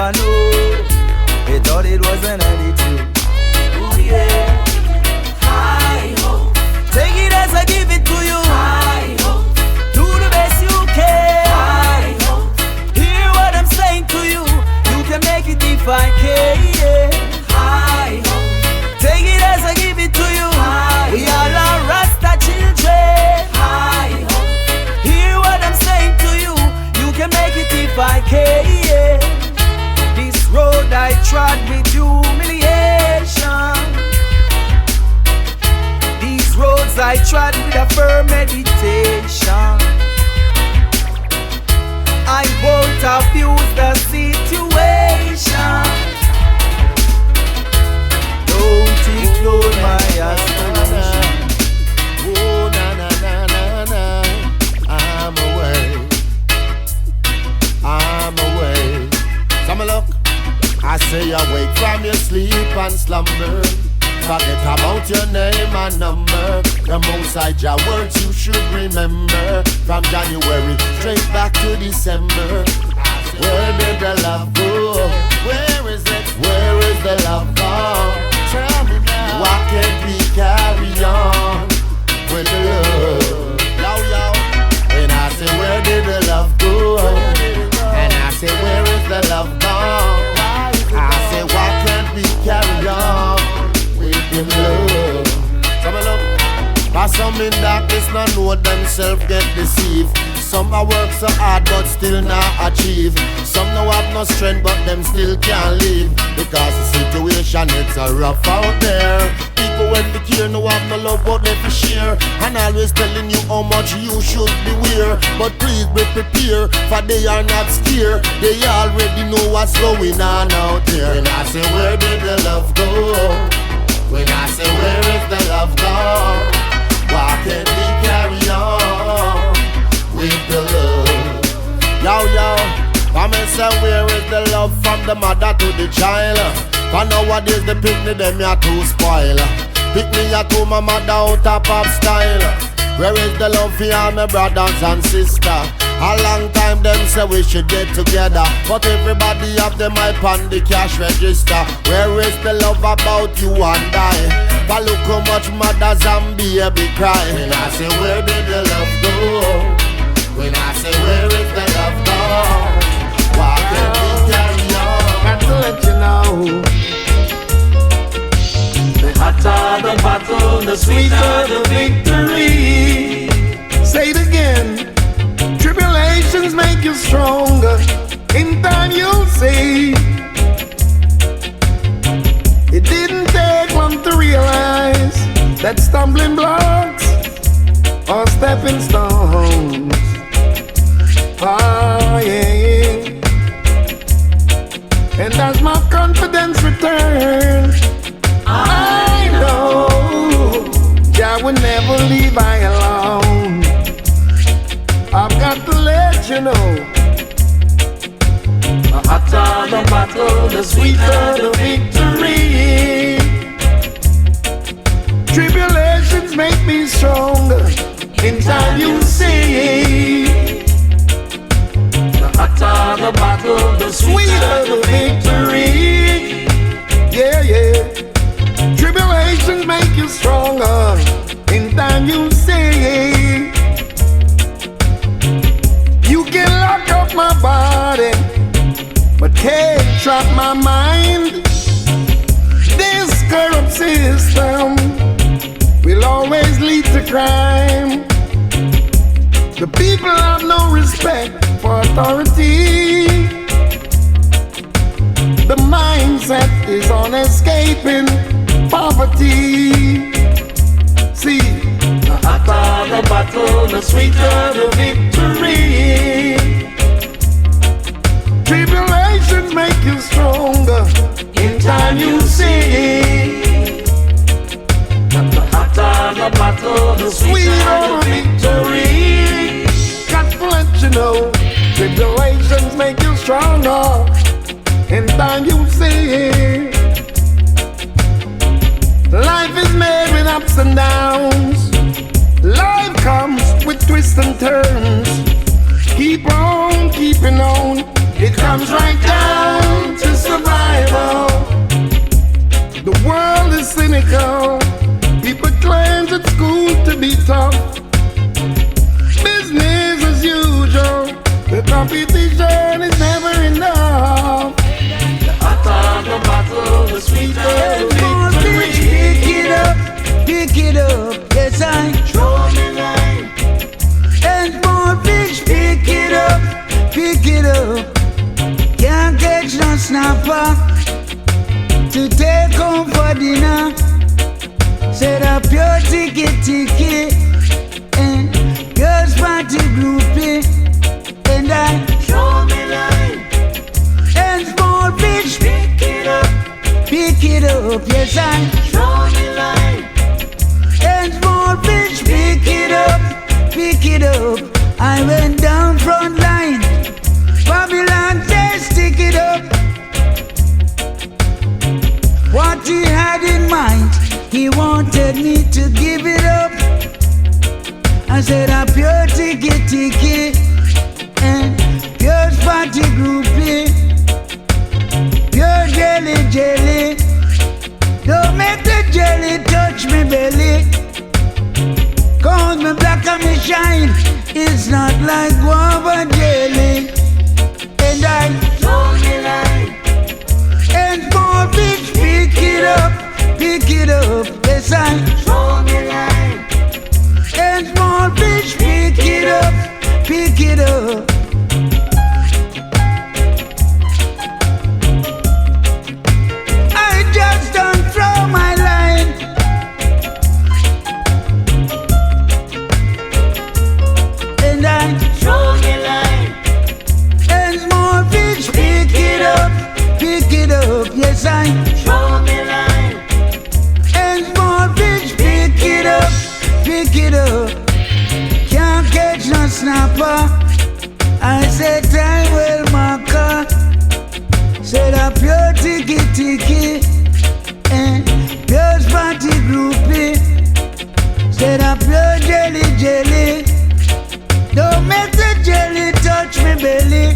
never know. They thought it was an attitude. Oh yeah. High hope. Take it as I give it to you. High hope. Do the best you can. High hope. Hear what I'm saying to you. You can make it if I can. High hope. Take it as I give it to you. We all are Rasta children. High hope. Hear what I'm saying to you. You can make it if I can. This road I trod with humiliation. These roads I trod with a firm meditation. I won't abuse the situation. Don't ignore my aspiration. Oh, na na na na na. I'm away. I'm away. Some look. I say awake from your sleep and slumber. Forget about your name and number. The most Jah words you should remember. From January straight back to December. Where did the love go? Where is it? Where is the love gone? Tell me now. Why can't we carry on with the love? Yo, yo. And I say, where did the love go? And I say, where is the love gone? I say, why can't we carry on with the love? Some love. For some in darkness not know themselves get deceived. Some a work so hard but still not achieve. Some no have no strength but them still can't live. Because the situation it's a rough out there. People when they care no have no love but they for share. And always telling you how much you should beware. But please be prepared for they are not scared. They already know what's going on out there. When I say where did the love go? When I say where is the love gone? Why can't we carry on with the love? Yo, yo, come and say where is the love from the mother to the child? For nowadays the picnic them ya too spoil. Pick me ya to my mother out of pop style. Where is the love for all my brothers and sisters? A long time them say we should get together, but everybody have them hype on the cash register. Where is the love about you and I? But look how much mothers and baby cry. When I say where did the love go? When I say where is the love gone? Why can't we carry on? Got to let you know. The hotter the battle, the sweeter the victory. Say it again. Tribulations make you stronger. In time you'll see. It didn't take long to realize that stumbling blocks are stepping stones. Ah, yeah. And as my confidence returns, I know Jah will never leave I alone. I've got to let you know. The hotter the battle, the sweeter the victory. Tribulations make me stronger. In time you see. The hotter the battle, the sweeter the victory. Yeah, yeah. Tribulations make you stronger. In time you see. You can lock up my body, but can't trap my mind. This corrupt system will always lead to crime. The people have no respect for authority. The mindset is on escaping poverty. See, the hotter the battle, the sweeter the victory. Tribulations make you stronger. In time you see. The hotter the battle, the sweeter the victory. Got to let you know, tribulations make you stronger. In time you see. Life is made with ups and downs. Life comes with twists and turns. Keep on keeping on. It comes right down snapper to take home for dinner. Said a pure ticket, and girls party groupie, and I show me line, and small bitch pick it up, yes I show me line, and small bitch pick it up. I went down front line, Babylon says stick it up. What he had in mind, he wanted me to give it up. I said a pure ticket, and pure party groupie, pure jelly. Don't make the jelly touch me belly, cause me black and me shine. It's not like guava jelly. And I show me line, and more bitch pick it up. Yes I show me line, and more bitch pick it up. I just don't throw my line, and I show me line, and more bitch pick it up. Yes I show me line, and more bitch pick it up. Can't catch no snapper. I said time well marker. Said a pure ticket, and pure party groupie. Said a pure jelly. Don't make the jelly touch me belly,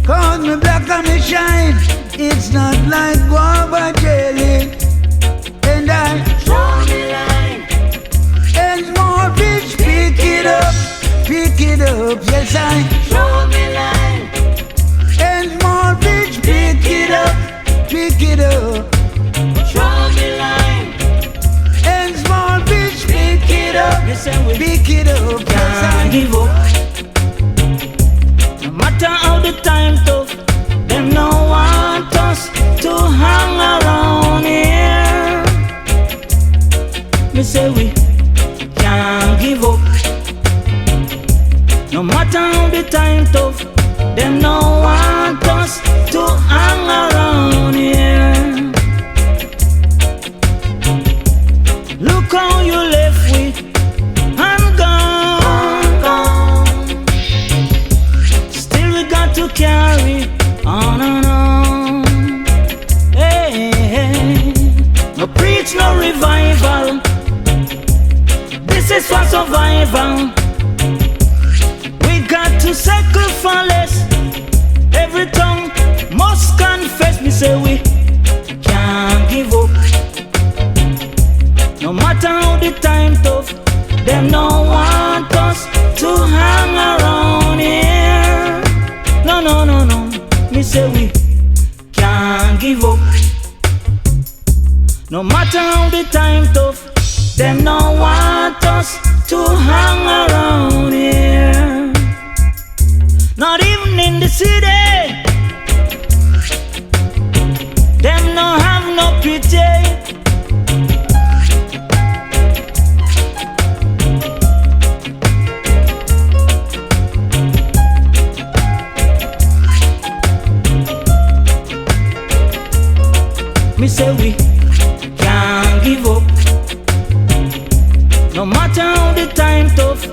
cause me black and me shine. It's not like guava jelly. And I show me line, and more bitch pick it up. Yes I show me line, and more bitch pick it up. Show me line, and small bitch pick it up. Yes I give up. No matter how the time tough, them no want us to hang around here. Me say we can't give up. No matter how the time tough, them no want us to hang around here. Look how you left with and gone. Still we got to carry on and on. Hey. No preach, no revival. This is for survival. We got to sacrifice. Every tongue must confess. Me say we can't give up. No matter how the time tough, them no want us to hang around here. No. Me say we can't give up. No matter how the time tough, them no want us to hang around here. Not even in the city, them no have no pity. Me say we can't give up. No matter how the time tough,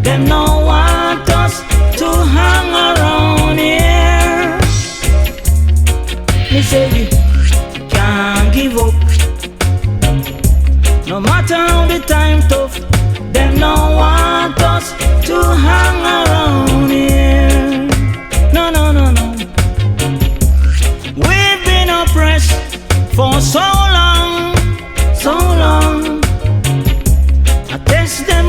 them no want us to hang around here. Me say we can't give up. No matter how the time tough, them no want us to hang around here. No. We've been oppressed for so long.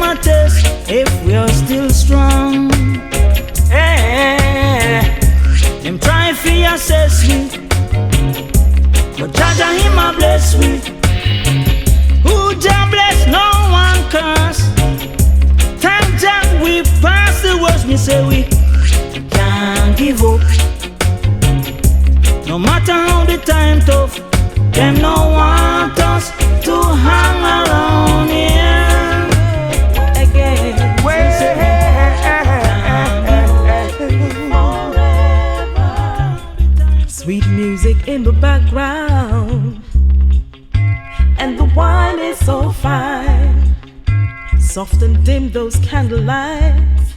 I test if we are still strong. Them try to assess me, but Jaja him a bless me. Who Jah bless, no one curse. Thank Jah we pass the worst. Me say we can't give up. No No matter how the time tough, them no want us to hang around here again. Sweet music in the background, and the wine is so fine. Soft and dim those candlelights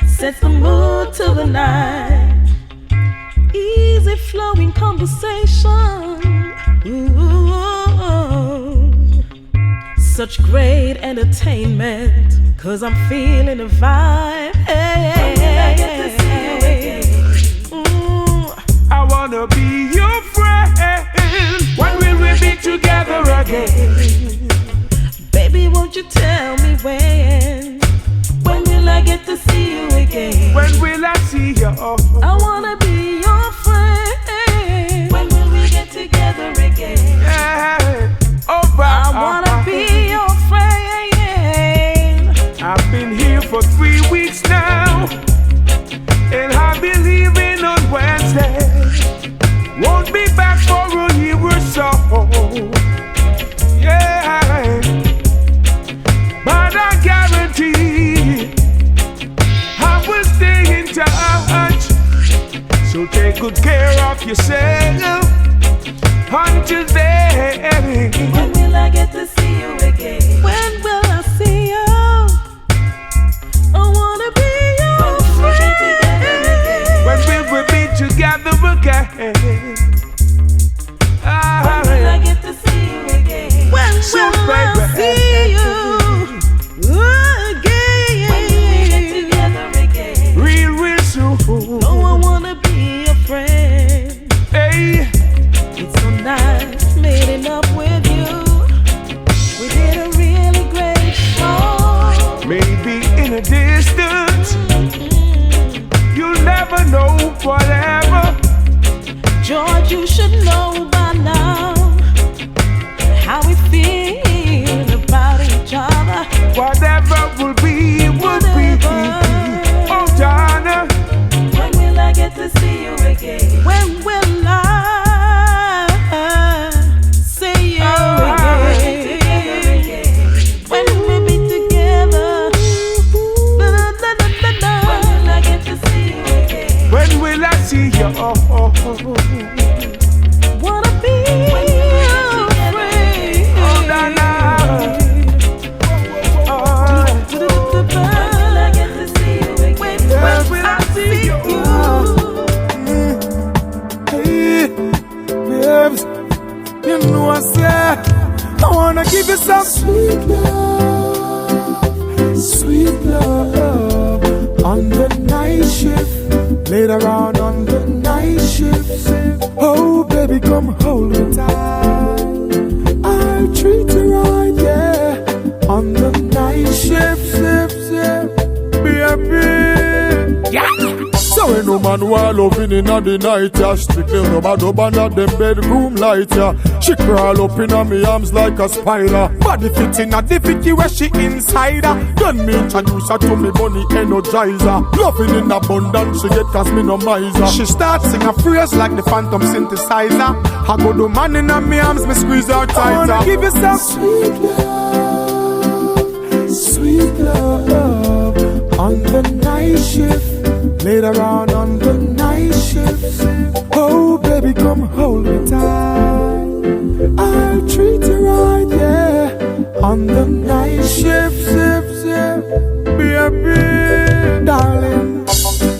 sets the mood to the night. Easy flowing conversation, ooh, such great entertainment, 'cause I'm feeling a vibe. Hey, I wanna be your friend. When will we be together again? Baby, won't you tell me when? When will I get to see you again? When will I see you? I wanna be your friend. When will we get together again? I wanna be your friend. I've been here for 3 weeks now, and I'll be leaving on Wednesday. Won't be back for a year or so. Yeah, but I guarantee I will stay in touch. So take good care of yourself until then. When will I get to see you again? When will I see you? I wanna be your friend. When will we be together again? When will I get to see you again? When will I see you again? When will we get together again? Real soon. No, I wanna be your friend. Hey, it's so nice meeting up with you. We did a really great show. Maybe in a distance, you'll never know whatever. George, you should know by now how we feel about each other. Whatever will be, will be. Oh, Donna, when will I get to see you again? When will I see you again? When will we be together? When will I get to see you again? when will I see you? Wanna be your friend. Oh, Donna. When will I get to see you again? When will I see you? Hey, babes, you know I said I wanna give you some sweet love on the night shift. Later on the night shift. Oh, baby, come hold me tight. I'll treat you right, yeah. On the night shift, baby. Yeah. So ain't no man who are loving in the night, yeah. Strictly rubber under them bedroom light, yeah. She crawl up in me arms like a spider. Body fit in a difficulty where she inside her. Then me introduce her to me bunny energizer. Loving in abundance she get cause me no miser. She starts sing a phrase like the phantom synthesizer. I go do man in me arms, me squeeze her tighter. I wanna give you some sweet love on the night shift. Later on the night shift. Oh, baby, come hold me tight. I'll treat you right, yeah. On the night shift, baby, darling.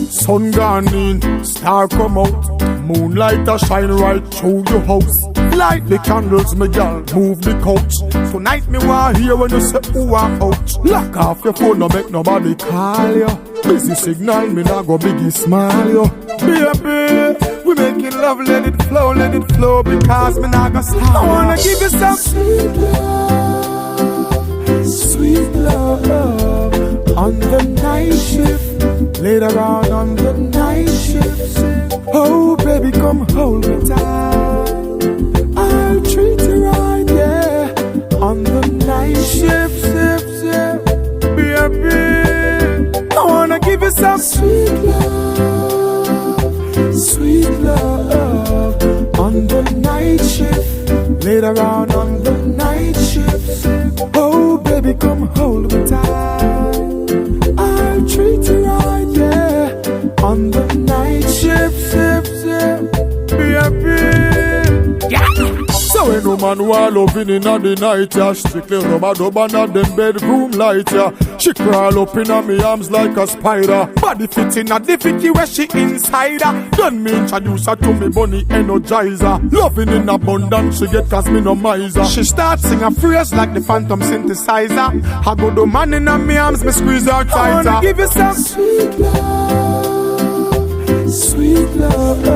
Sun gone in, star come out. Moonlight a shine right through your house. Light the candles, me gal, move the couch. Tonight me want hear when you say ooh ah ouch. Lock off your phone, no make nobody call you. Busy signal, me nah go biggie smile you. Baby, we making love, let it flow, because me nah go stop. I wanna give you some sweet love on the night shift. Later on the night shift. Oh, baby, come hold me tight. I'll treat you right, yeah. On the night shift, baby. I wanna give you some sweet love night shift. Later on the night shift. Oh baby, come hold me tight. I'll treat you right, yeah. On the night shift, be happy. Yeah. So when no man who loving in the night, yeah. Strictly rub and them bedroom light, yeah. She crawl up in me arms like a spider. Body fit in the vicky where she inside her. Done me introduce her to me bunny energizer. Loving in abundance she get cause me no miser. She starts sing a phrase like the phantom synthesizer. I go the man in me arms, me squeeze her tighter. I wanna give you some sweet love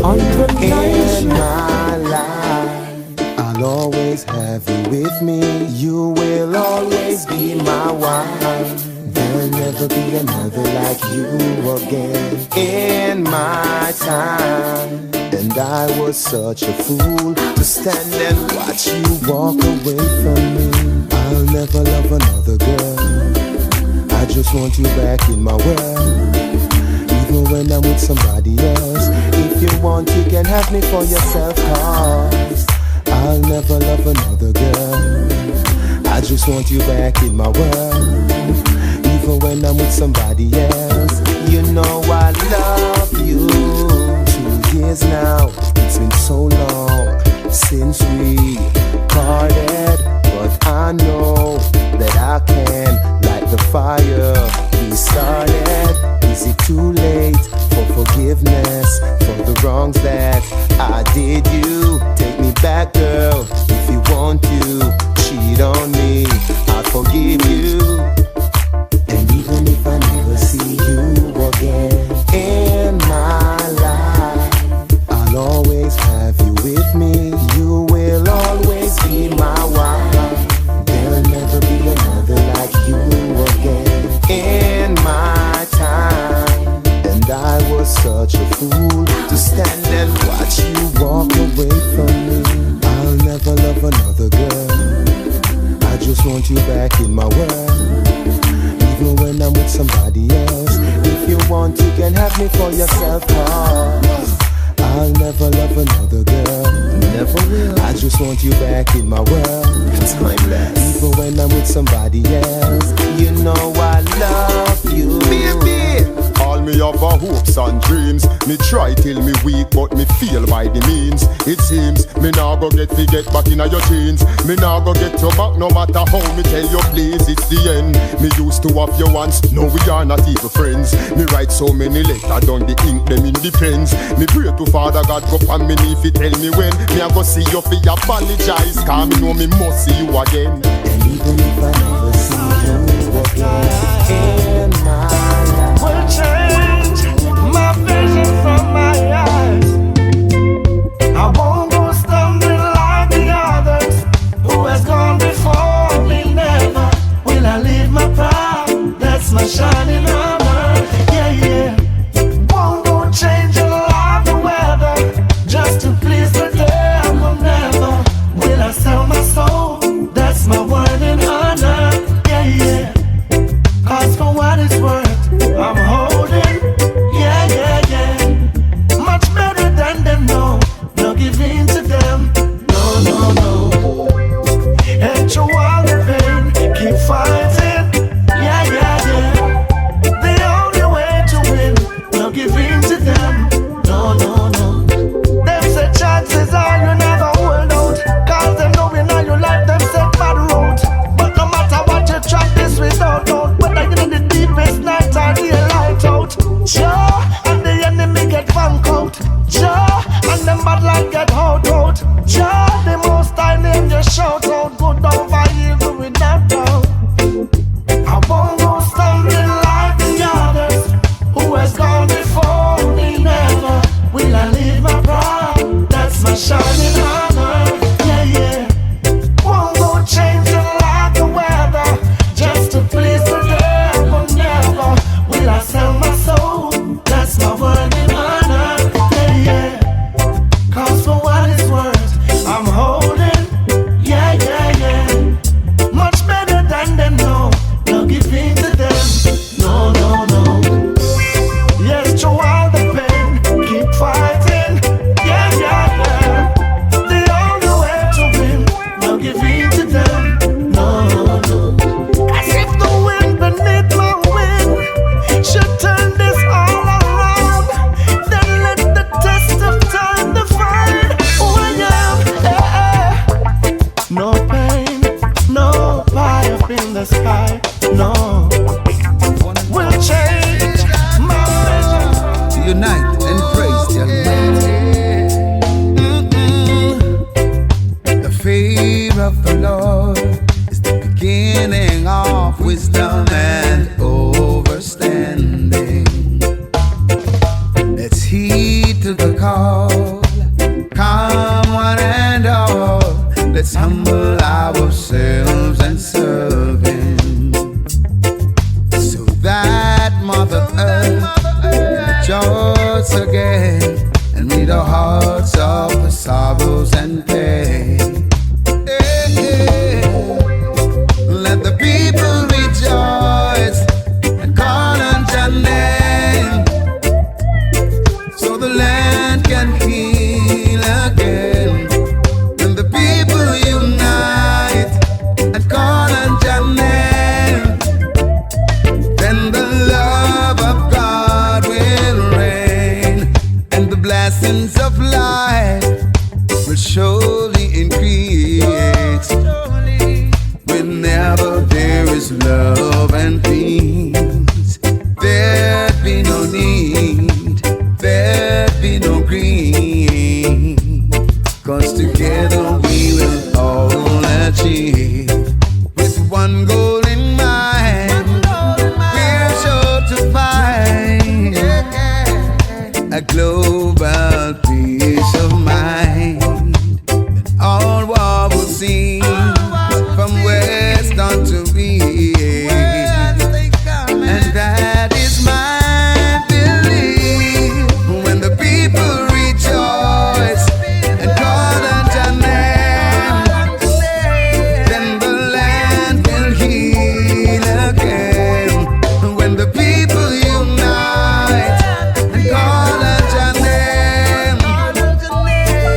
on the night. In my life, I'll always have you with me. You will always be my wife. There'll never be another like you again in my time. And I was such a fool to stand and watch you walk away from me. I'll never love another girl. I just want you back in my world. Even when I'm with somebody else. If you want, you can have me for yourself, cause I'll never love another girl. I just want you back in my world. Even when I'm with somebody else. You know I love you. 2 years now, it's been so long since we parted. But I know that I can light the fire we started. Is it too late for forgiveness for the wrongs that I did you? Take me back, girl, if you want to. Cheat on me, I'll forgive you. And even if I never see you again in my life, I'll always have you with me. You will always be my wife. There'll never be another like you again in my time. And I was such a fool to stand and watch you walk away from me. I'll never love another girl. I just want you back in my world. Even when I'm with somebody else. If you want, you can have me for yourself, cause I'll never love another girl. Never will. I just want you back in my world. Timeless. Even when I'm with somebody else. You know I love you, baby. All me have a hopes and dreams. Me try till me weak, but me feel by the means. It seems me nah go get back in your jeans. Me nah go get your back no matter how me tell you please. It's the end. Me used to have you once, no we are not even friends. Me write so many letters down the ink them in the pens. Me pray to Father God go on me knee fi tell me when. Me a go see you fi apologize, cause me know me must see you again. And even if I never see you again in my life, will change my vision from my eyes. I won't go stumbling like the others who has gone before me. Never will I leave my pride. That's my shining armor. Yeah, yeah. Won't go changing like the weather just to please the devil. Never will I sell my soul. That's my word in honor. Yeah, yeah. Cause for what it's worth, I'm holding, yeah, yeah, yeah. Much better than them, no. No giving to them, no, no, no. And through all the pain, keep fighting, yeah, yeah, yeah. The only way to win, no giving to them, no, no, no. Them say chances are you never hold out. Cause them know in all your life, them set bad road. But no matter what you try, this without doubt. Whether you're in the deepest night or the light out. Joe, and the enemy get funk out. Joe, and them bad like get hold out. Joe, the most I name you shout out. Good over evil without doubt. I won't go stumbling like the others who has gone before me. Never will I leave my pride. That's my shining armor. Yeah, yeah. Won't go changing like the weather just to please the devil. Never will I sell my soul. That's my word in honor. Yeah, yeah. Cause for what it's worth, I'm holding. Yeah, yeah, Whenever there is love and peace, there'd be no need, there'd be no greed. 'Cause together we will all achieve. With one goal in mind, we're sure to find a global peace of mind. All war will cease from west unto east, and that is my belief. When the people rejoice and call on your name, then the land will heal again. When the people unite and call on your name,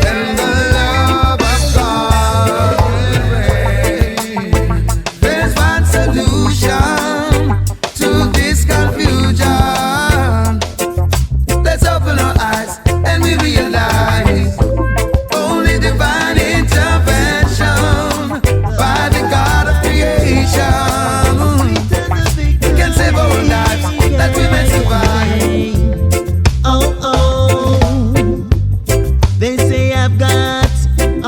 then the love of God will reign. There's one solution to this confusion. Let's open our eyes and we realize only divine intervention by the God of creation can save our lives that we may survive. Oh, oh. They say I've got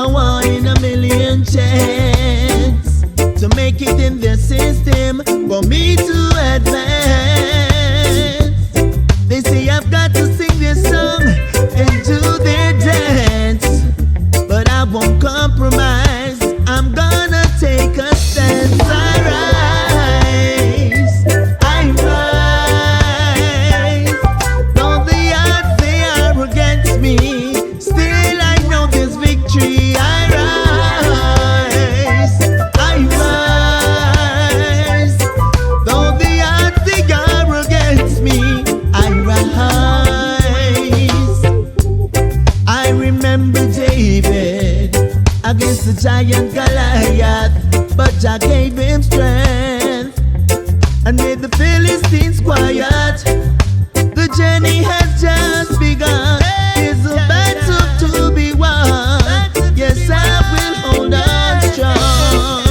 a 1 in a million chance to make it in the system for me to advance. They say I've got to sing this song and do their dance, but I won't compromise. I'm gonna take a stance. I rise, I rise. Though the odds they are against me, still I know there's victory. I rise, I rise. Though the odds they are against me, I rise. I remember David against the giant Goliath, but Jah gave him strength and made the Philistines quiet. The journey has just begun. It's a battle to be won. Yes, I will hold on strong.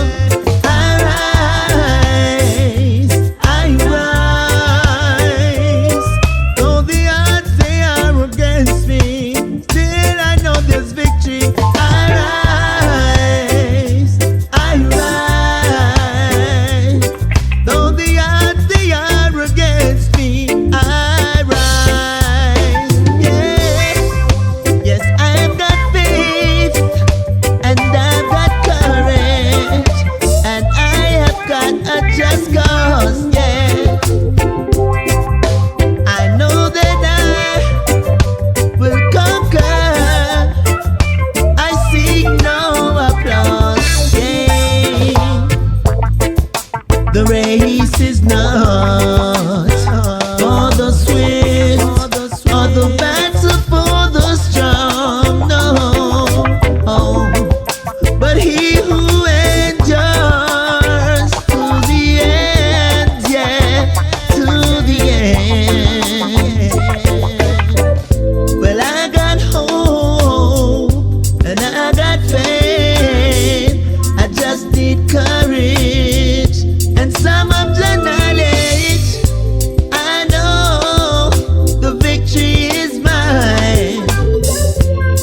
I rise, I rise. Though the odds they are against me, still I know there's victory. I rise, I rise. Though the odds they are against me, I rise. Yes, yes, I've got faith and I've got courage and I have got a just cause. Yeah, I know that I will conquer. I seek no applause. Yeah. The race is not for the swift or the battle for the strong. No, oh, but he who endures to the end. Yeah, to the end. Well, I got hope and I got faith. I just need courage and some of the knowledge. I know the victory is mine.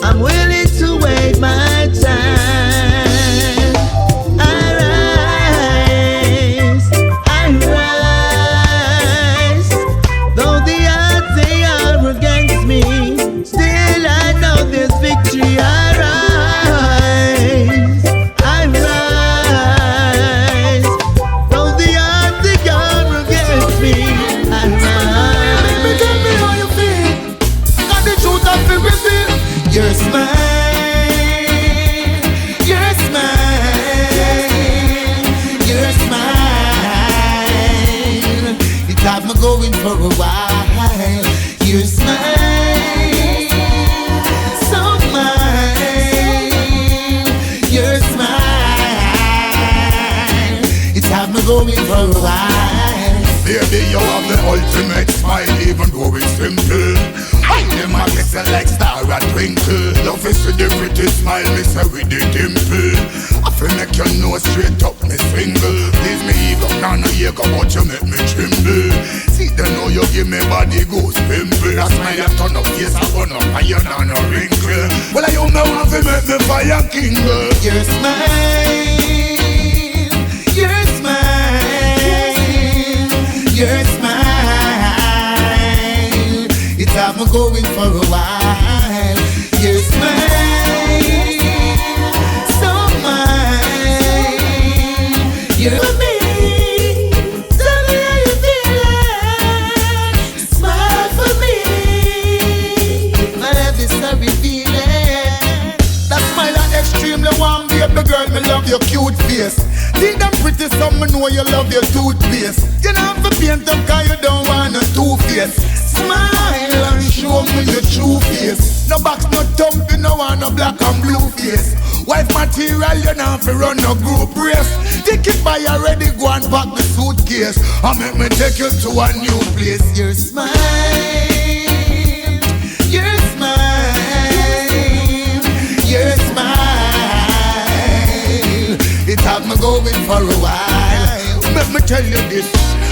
I'm willing to wait my time. I rise, I rise. Though the odds they are against me, still I know there's victory. I rise, I rise. Though the odds they are against me, I rise. Baby, tell me how you feel. Got the truth of it reveal. You're smile, you're smile, you're smile. You got me going for a while. You're smile, so mine. You're smile. It's had me going for a while. Baby, you have the ultimate smile, even though it's simple. And them a listen like star a twinkle. Love is with the pretty smile, me say with the dimple. I feel make you know straight up me single. Please me ego, now no ego, but you make me tremble. See they know you give me body goes pimple. I smile a turn up face, I burn up fire, now no wrinkle. Well I you know want to make me fire king. Your smile, your smile, your smile. It's have me going for a while. Your smile, so mine. You're me. Tell me how you feeling. Smile for me. My love is so revealing. That smile is extremely warm, baby girl. Me love your cute face. See them pretty, some me know you love your toothpaste. You don't have to paint up 'cause you don't want a two-face. Smile and show me your true face. No box, no thumping, no want no black and blue face. Wife material, you don't have to run no group race. Take it by already, go and pack the suitcase. And make me take you to a new place. Your smile, your smile, your smile. It have me going for a while. Let me tell you this.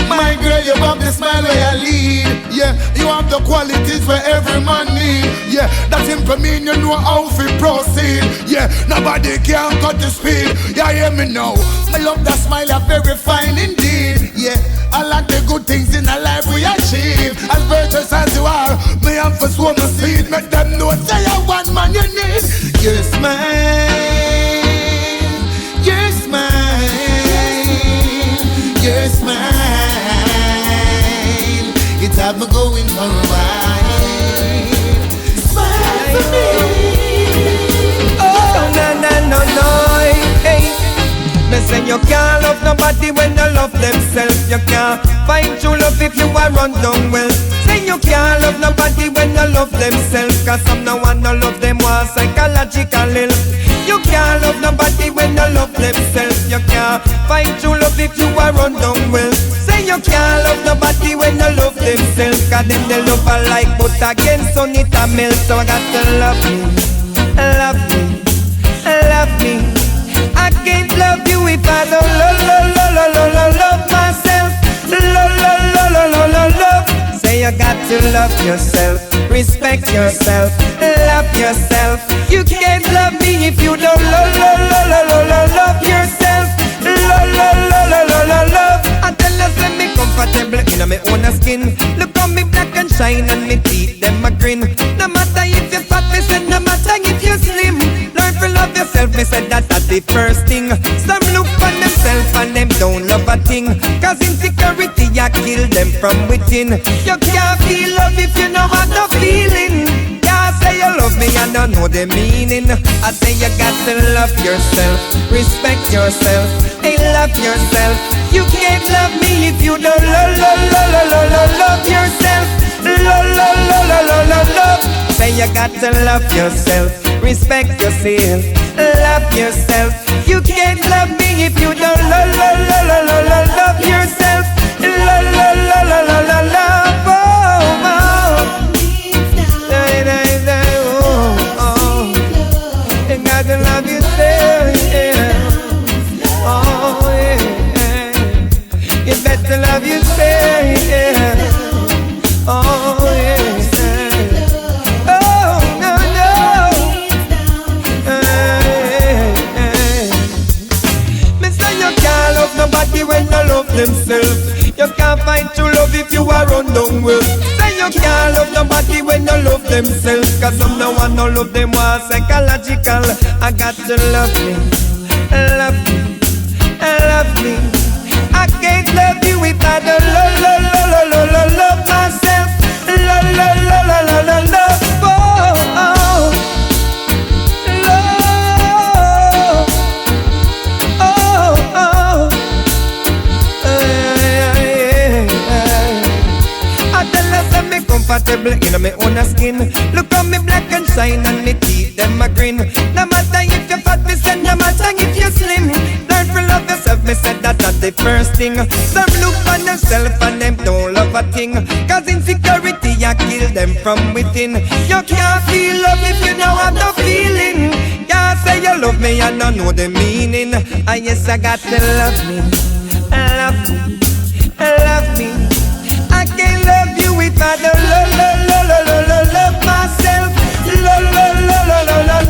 My girl, you have the smile where you lead. Yeah, you have the qualities where every man need. Yeah, that's him for me, you know how to proceed. Yeah, nobody can cut the speed. Yeah, hear me now. I love that smile, you're very fine indeed. Yeah, I like the good things in our life we achieve. As virtuous as you are, me have to sow my seed. Make them know say you one man you need. Your smile, your smile, your smile. It have me going for a while. Smile for me. Oh, no, hey. Me say you can't love nobody when you love themselves. You can't find true love if you are run down well. Say you can't love nobody when you love themselves. 'Cause some no one no love them want psychological help. You can't love nobody when you love themselves. You can't find true love if you are run down well. Say you can't love nobody when you love themselves. 'Cause them they love alike but again sun it a melt. So I got to love me, love me, love me. I can't love you if I don't love myself. Love. Say you got to love yourself, respect yourself, love yourself. You can't love me if you don't love yourself. Love. I tell us let me comfortable in my own skin. Look on me black and shine and me teeth them a grin. No matter if you're fat, me said no matter if you're slim. Learn to love yourself, me said that's the first thing. Some look on themselves and them don't love a thing. 'Cause insecurity ya kill them from within. You can't feel love if you know how no feeling. Yeah, say you love me, I don't know the meaning. I say you got to love yourself, respect yourself, hey, love yourself. You can't love me if you don't love yourself. Love. Say you got to love yourself, respect yourself, love yourself. You can't love me if you don't love yourself. Love. You got to love yourself, yeah. Oh, yeah. You better love yourself, yeah. Oh, yeah. Oh, no. Me say you can't love nobody when you love themselves. You can't find true love if you are run down well. Say you can't love nobody when you love themselves. 'Cause some no one no love them want psychological. I got to love me, love me, love me. I can't love you if I don't love myself. Love. Comfortable in my own skin. Look on me black and shine and me teeth them a grin. No matter if you're fat, me said no matter if you're slim. Learn to love yourself, me said that's the first thing. Some look on themselves and them don't love a thing. 'Cause insecurity ya I kill them from within. You can't feel love if you don't have no feeling. Can't say you love me and don't know the meaning. And yes, I got to love me, love me, love me. I can't love you if I don't love myself.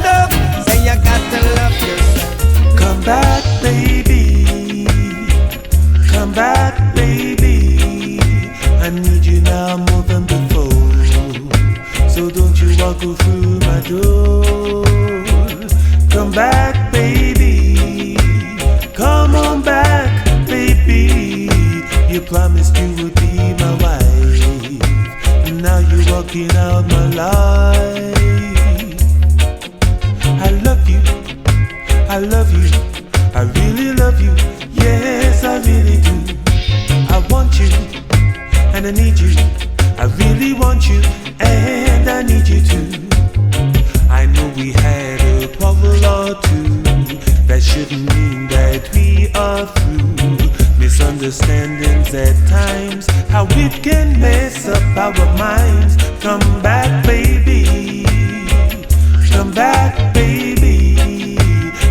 Love. Say you got to love yourself. Come back, baby. Come back, baby. I need you now more than before. So don't you walk through my door. Come back, baby. Come on back, baby. You promised you would be my wife. Now you're walking out my life. I love you. I love you. I really love you. Yes, I really do. I want you. And I need you. I really want you. And I need you too. I know we had a quarrel or two. That shouldn't mean that we are through. Misunderstandings at times. How it can mess up our minds. Come back, baby. Come back, baby.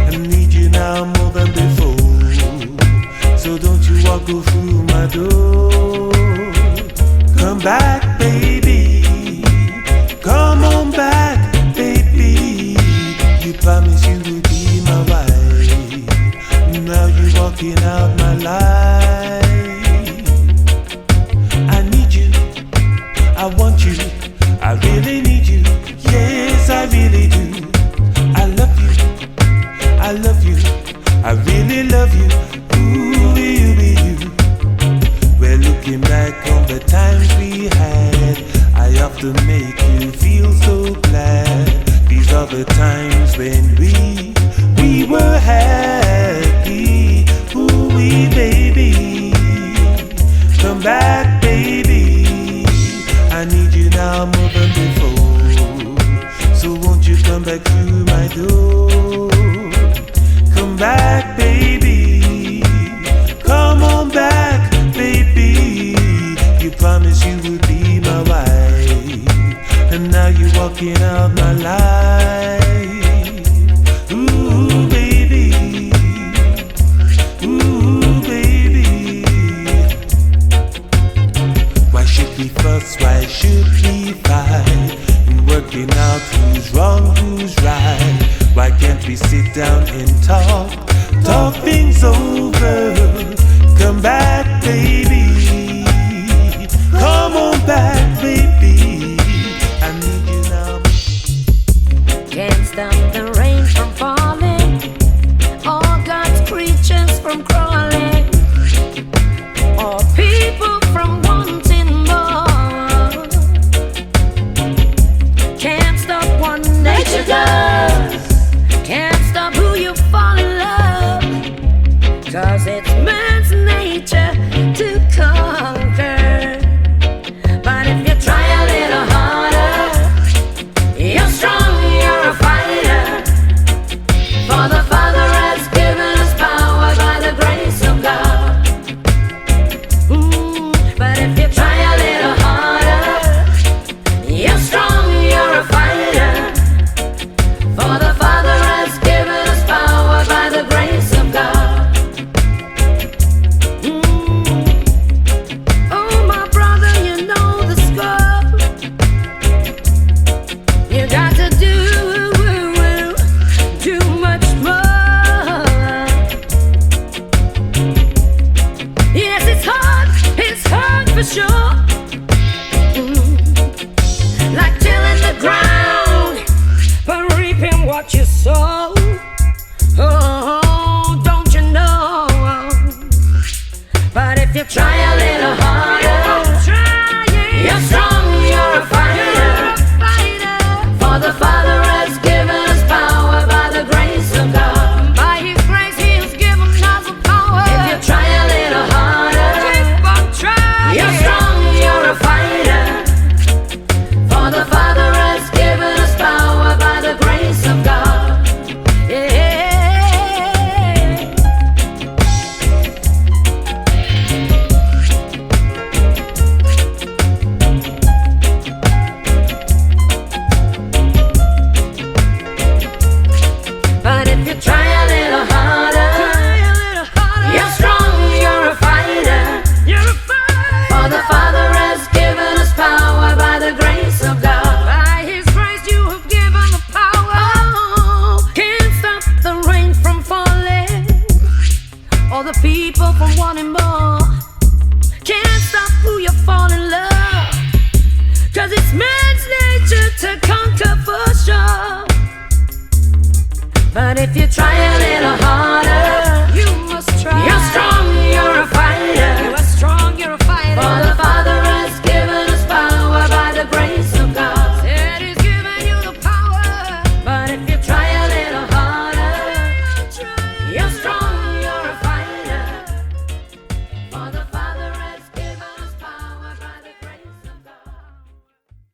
I need you now more than before. So don't you walk through my door. Come back, baby. Come on back, baby. You promised you would be my wife. Now you're walking out my life. I need you. I want you. I really need you. Yes, I really do. I love you. I love you. I really love you. Ooh, you. We're looking back on the times we had. I often make you feel so glad. These are the times when we were happy. Ooh, baby. Come back, baby. I need you now more than before. So won't you come back through my door? Come back, baby. Come on back, baby. You promised you would be my wife. And now you're walking out my life. Ooh, baby. Ooh, baby. Why should we fuss? Why should we fight? In working out who's wrong, who's right. Why can't we sit down and talk things over? Come back, baby. Come on back, baby. I need you now. Can't stop the rain from falling, all God's creatures from crawling, all people from wanting more. Can't stop one nature does. Can't stop who you fall in love. 'Cause it's man's nature to conquer. But if you try a little harder, you're strong, you're a fighter. For the Father has given us power by the grace of God. But if you try a little harder, you're strong, you're a fighter. For the Father has given us power by the grace of God. Oh, my brother, you know the score. You got to do much more. Yes, it's hard for sure. Like tilling the ground, but reaping what you sow. Oh, don't you know? But if you try a little harder, you're strong, you're a fighter. For the Father has given us power by the grace of God. By His grace He has given us the power. If you try a little harder, keep on trying. You're strong, you're a fighter. For the Father has given us power by the grace of God. the people from wanting more. Can't stop who you fall in love, 'cause it's man's nature to conquer for sure. But if you try a little